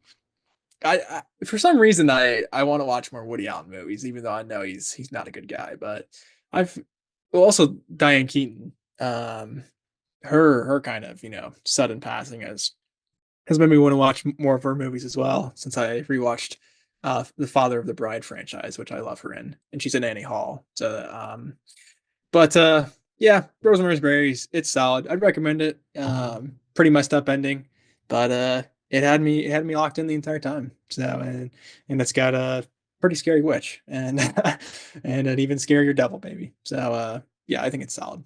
I for some reason I want to watch more Woody Allen movies, even though I know he's not a good guy. But also Diane Keaton, her kind of sudden passing has made me want to watch more of her movies as well. Since I rewatched the Father of the Bride franchise, which I love her in, and she's in Annie Hall. So, but Yeah, Rosemary's Berries. It's solid. I'd recommend it. Pretty messed up ending, but it had me locked in the entire time. So and it's got a pretty scary witch and and an even scarier devil baby. So yeah, I think it's solid.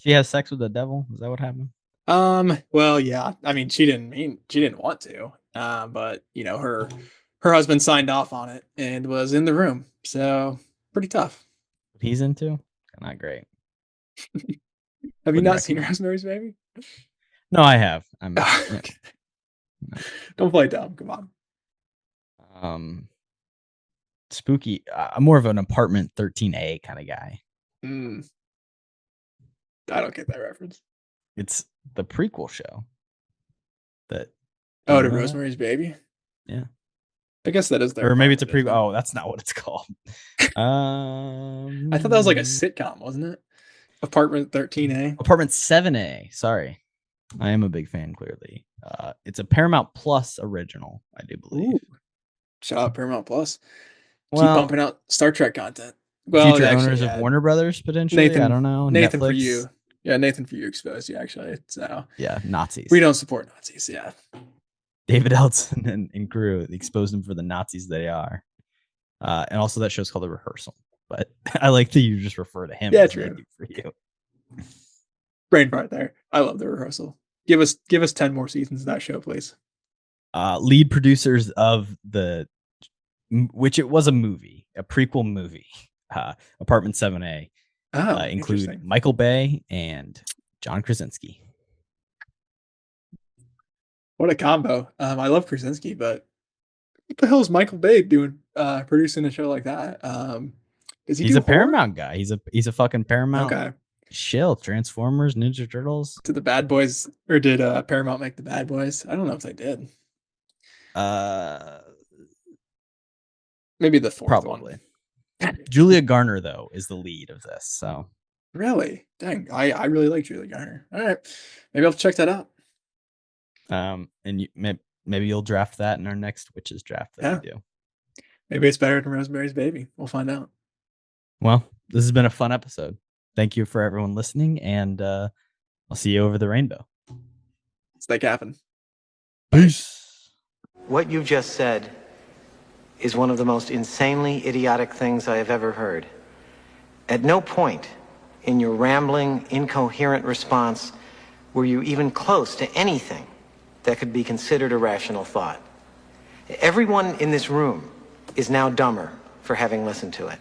She has sex with the devil. Is that what happened? Well, yeah. I mean, she didn't want to. But you know, her husband signed off on it and was in the room. So pretty tough. What he's into? Not great. Have you Wouldn't not seen recommend. Rosemary's Baby? No, I have. I'm Okay. Don't play dumb. Come on. Spooky. I'm more of an apartment 13A kind of guy. I don't get that reference. It's the prequel show. To you know that? Rosemary's Baby? Yeah. I guess that is their Or maybe it's a apartment, prequel. isn't Oh, that's not what it's called. I thought that was like a sitcom, wasn't it? Apartment 13A. Apartment 7A. Sorry. I am a big fan, clearly. It's a Paramount Plus original, I do believe. Ooh. Shout out Paramount Plus. Keep Well, bumping out Star Trek content. Well, future actually, owners yeah, of Warner Brothers, potentially. Nathan, I don't know. Nathan Netflix. for you. Yeah, Nathan for you exposed you, actually. So Yeah, Nazis. we don't support Nazis, yeah. David Elton and crew exposed them for the Nazis they are. And also that show's called The Rehearsal. But I like that you just refer to him. Yeah, as true. Nathan for you. Brain fart there. I love The Rehearsal. Give us 10 more seasons of that show, please. Lead producers of which it was a movie, a prequel movie, Apartment 7A, include Michael Bay and John Krasinski. What a combo. I love Krasinski, but what the hell is Michael Bay doing producing a show like that? He's a Paramount guy. He's a fucking Paramount. Okay. Shill, Transformers, Ninja Turtles. Did the Bad Boys, or did Paramount make the Bad Boys? I don't know if they did. Maybe the fourth probably. one. Julia Garner, though, is the lead of this. So really, dang, I really like Julia Garner. All right, maybe I'll check that out. And maybe you'll draft that in our next Witches draft that we do. Maybe it's better than Rosemary's Baby. We'll find out. Well, this has been a fun episode. Thank you for everyone listening, and I'll see you over the rainbow. Stay capping. Peace. What you just said is one of the most insanely idiotic things I have ever heard. At no point in your rambling, incoherent response were you even close to anything that could be considered a rational thought. Everyone in this room is now dumber for having listened to it.